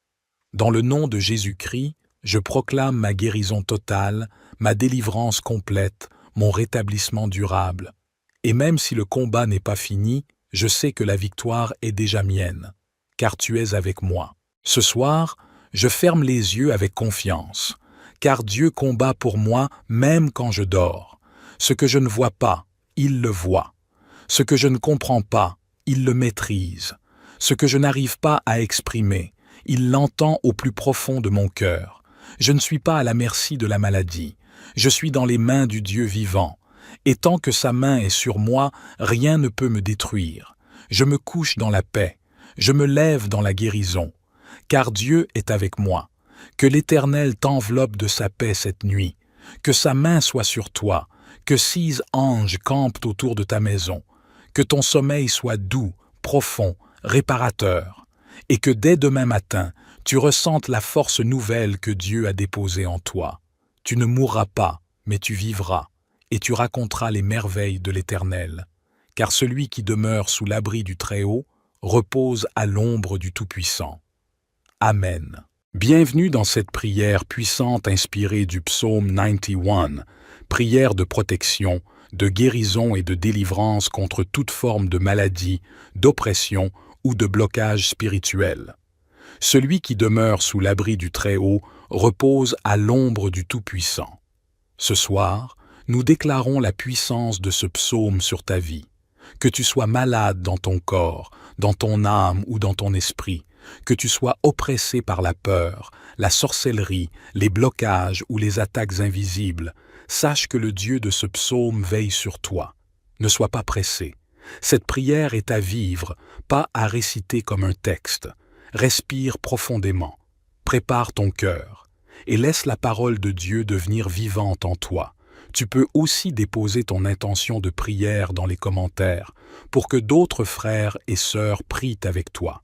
Dans le nom de Jésus-Christ, je proclame ma guérison totale, ma délivrance complète, mon rétablissement durable. Et même si le combat n'est pas fini, je sais que la victoire est déjà mienne, car tu es avec moi. Ce soir, je ferme les yeux avec confiance, car Dieu combat pour moi même quand je dors. Ce que je ne vois pas, il le voit. Ce que je ne comprends pas, il le maîtrise. Ce que je n'arrive pas à exprimer, il l'entend au plus profond de mon cœur. Je ne suis pas à la merci de la maladie. Je suis dans les mains du Dieu vivant. Et tant que sa main est sur moi, rien ne peut me détruire. Je me couche dans la paix. Je me lève dans la guérison. Car Dieu est avec moi. Que l'Éternel t'enveloppe de sa paix cette nuit. Que sa main soit sur toi. Que 6 anges campent autour de ta maison. Que ton sommeil soit doux, profond, réparateur. Et que dès demain matin, tu ressentes la force nouvelle que Dieu a déposée en toi. Tu ne mourras pas, mais tu vivras, et tu raconteras les merveilles de l'Éternel. Car celui qui demeure sous l'abri du Très-Haut repose à l'ombre du Tout-Puissant. Amen. Bienvenue dans cette prière puissante inspirée du psaume 91, prière de protection, de guérison et de délivrance contre toute forme de maladie, d'oppression ou de blocage spirituel. Celui qui demeure sous l'abri du Très-Haut repose à l'ombre du Tout-Puissant. Ce soir, nous déclarons la puissance de ce psaume sur ta vie. Que tu sois malade dans ton corps, dans ton âme ou dans ton esprit, que tu sois oppressé par la peur, la sorcellerie, les blocages ou les attaques invisibles, sache que le Dieu de ce psaume veille sur toi. Ne sois pas pressé. Cette prière est à vivre, pas à réciter comme un texte. Respire profondément, prépare ton cœur et laisse la parole de Dieu devenir vivante en toi. Tu peux aussi déposer ton intention de prière dans les commentaires pour que d'autres frères et sœurs prient avec toi.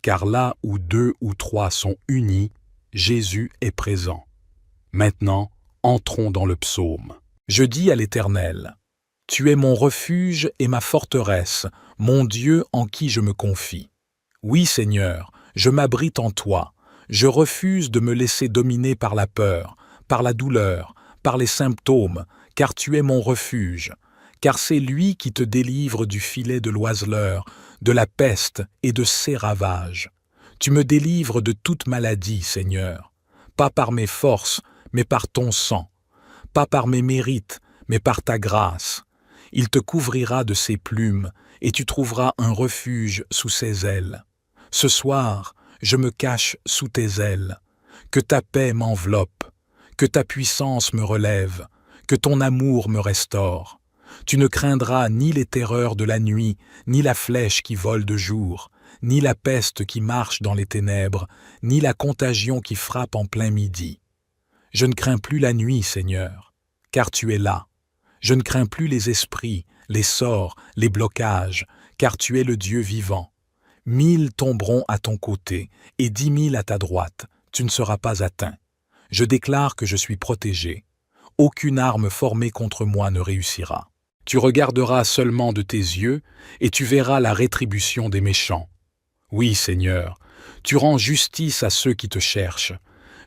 Car là où 2 ou 3 sont unis, Jésus est présent. Maintenant, entrons dans le psaume. Je dis à l'Éternel, « Tu es mon refuge et ma forteresse, mon Dieu en qui je me confie. » Oui, Seigneur, je m'abrite en toi. Je refuse de me laisser dominer par la peur, par la douleur, par les symptômes, car tu es mon refuge. Car c'est lui qui te délivre du filet de l'oiseleur, de la peste et de ses ravages. Tu me délivres de toute maladie, Seigneur, pas par mes forces, mais par ton sang, pas par mes mérites, mais par ta grâce. Il te couvrira de ses plumes, et tu trouveras un refuge sous ses ailes. Ce soir, je me cache sous tes ailes. Que ta paix m'enveloppe, que ta puissance me relève, que ton amour me restaure. Tu ne craindras ni les terreurs de la nuit, ni la flèche qui vole de jour, ni la peste qui marche dans les ténèbres, ni la contagion qui frappe en plein midi. Je ne crains plus la nuit, Seigneur, car tu es là. Je ne crains plus les esprits, les sorts, les blocages, car tu es le Dieu vivant. 1000 tomberont à ton côté et 10 000 à ta droite, tu ne seras pas atteint. Je déclare que je suis protégé. Aucune arme formée contre moi ne réussira. Tu regarderas seulement de tes yeux et tu verras la rétribution des méchants. Oui, Seigneur, tu rends justice à ceux qui te cherchent.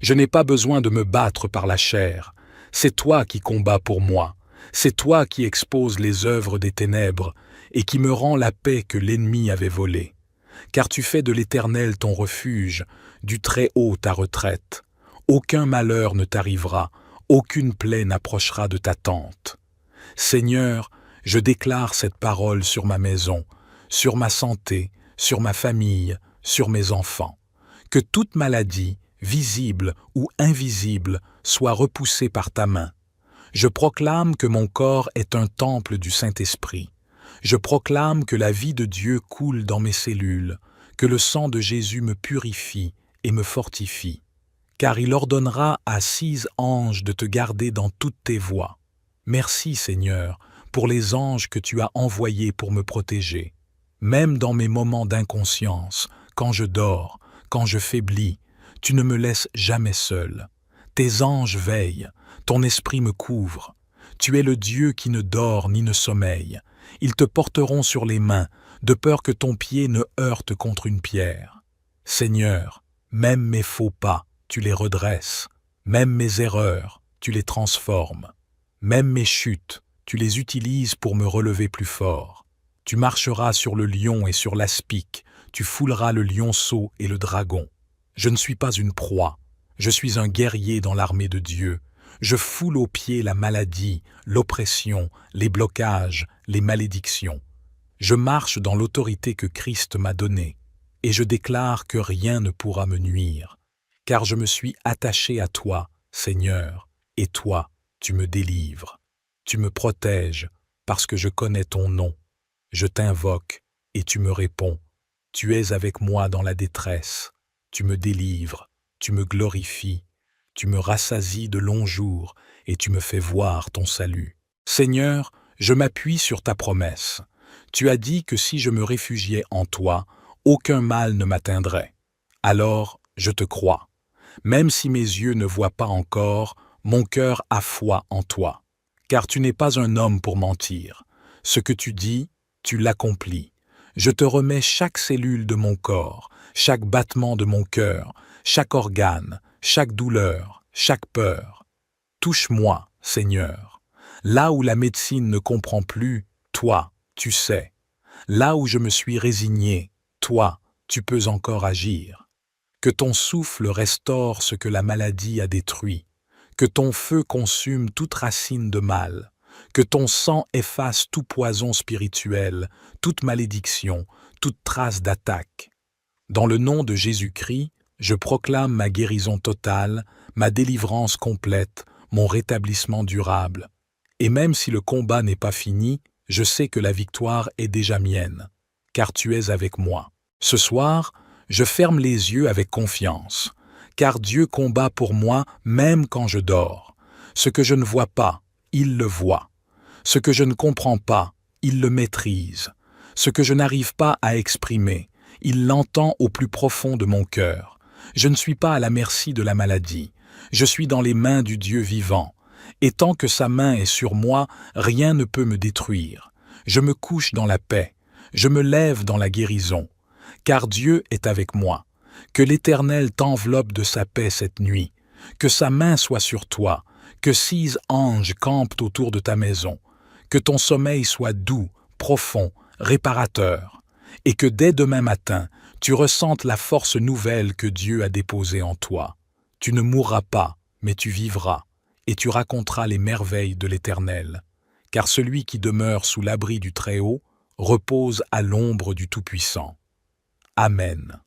Je n'ai pas besoin de me battre par la chair. C'est toi qui combats pour moi. C'est toi qui exposes les œuvres des ténèbres et qui me rends la paix que l'ennemi avait volée. Car tu fais de l'Éternel ton refuge, du Très-Haut ta retraite. Aucun malheur ne t'arrivera, aucune plaie n'approchera de ta tente. Seigneur, je déclare cette parole sur ma maison, sur ma santé, sur ma famille, sur mes enfants. Que toute maladie, visible ou invisible, soit repoussée par ta main. Je proclame que mon corps est un temple du Saint-Esprit. Je proclame que la vie de Dieu coule dans mes cellules, que le sang de Jésus me purifie et me fortifie. Car il ordonnera à 6 anges de te garder dans toutes tes voies. Merci, Seigneur, pour les anges que tu as envoyés pour me protéger. Même dans mes moments d'inconscience, quand je dors, quand je faiblis, tu ne me laisses jamais seul. Tes anges veillent, ton esprit me couvre. Tu es le Dieu qui ne dort ni ne sommeille. Ils te porteront sur les mains, de peur que ton pied ne heurte contre une pierre. Seigneur, même mes faux pas, tu les redresses. Même mes erreurs, tu les transformes. Même mes chutes, tu les utilises pour me relever plus fort. Tu marcheras sur le lion et sur l'aspic, tu fouleras le lionceau et le dragon. Je ne suis pas une proie, je suis un guerrier dans l'armée de Dieu. Je foule aux pieds la maladie, l'oppression, les blocages, les malédictions. Je marche dans l'autorité que Christ m'a donnée, et je déclare que rien ne pourra me nuire, car je me suis attaché à toi, Seigneur, et toi, tu me délivres. Tu me protèges, parce que je connais ton nom. Je t'invoque, et tu me réponds. Tu es avec moi dans la détresse. Tu me délivres, tu me glorifies. Tu me rassasies de longs jours, et tu me fais voir ton salut. Seigneur, je m'appuie sur ta promesse. Tu as dit que si je me réfugiais en toi, aucun mal ne m'atteindrait. Alors, je te crois. Même si mes yeux ne voient pas encore, mon cœur a foi en toi. Car tu n'es pas un homme pour mentir. Ce que tu dis, tu l'accomplis. Je te remets chaque cellule de mon corps, chaque battement de mon cœur, chaque organe, chaque douleur, chaque peur. Touche-moi, Seigneur. Là où la médecine ne comprend plus, toi, tu sais. Là où je me suis résigné, toi, tu peux encore agir. Que ton souffle restaure ce que la maladie a détruit. Que ton feu consume toute racine de mal. Que ton sang efface tout poison spirituel, toute malédiction, toute trace d'attaque. Dans le nom de Jésus-Christ, je proclame ma guérison totale, ma délivrance complète, mon rétablissement durable. Et même si le combat n'est pas fini, je sais que la victoire est déjà mienne, car tu es avec moi. Ce soir, je ferme les yeux avec confiance, car Dieu combat pour moi même quand je dors. Ce que je ne vois pas, il le voit. Ce que je ne comprends pas, il le maîtrise. Ce que je n'arrive pas à exprimer, il l'entend au plus profond de mon cœur. Je ne suis pas à la merci de la maladie. Je suis dans les mains du Dieu vivant. Et tant que sa main est sur moi, rien ne peut me détruire. Je me couche dans la paix. Je me lève dans la guérison. Car Dieu est avec moi. Que l'Éternel t'enveloppe de sa paix cette nuit. Que sa main soit sur toi. Que 6 anges campent autour de ta maison. Que ton sommeil soit doux, profond, réparateur. Et que dès demain matin, tu ressentes la force nouvelle que Dieu a déposée en toi. Tu ne mourras pas, mais tu vivras, et tu raconteras les merveilles de l'Éternel. Car celui qui demeure sous l'abri du Très-Haut repose à l'ombre du Tout-Puissant. Amen.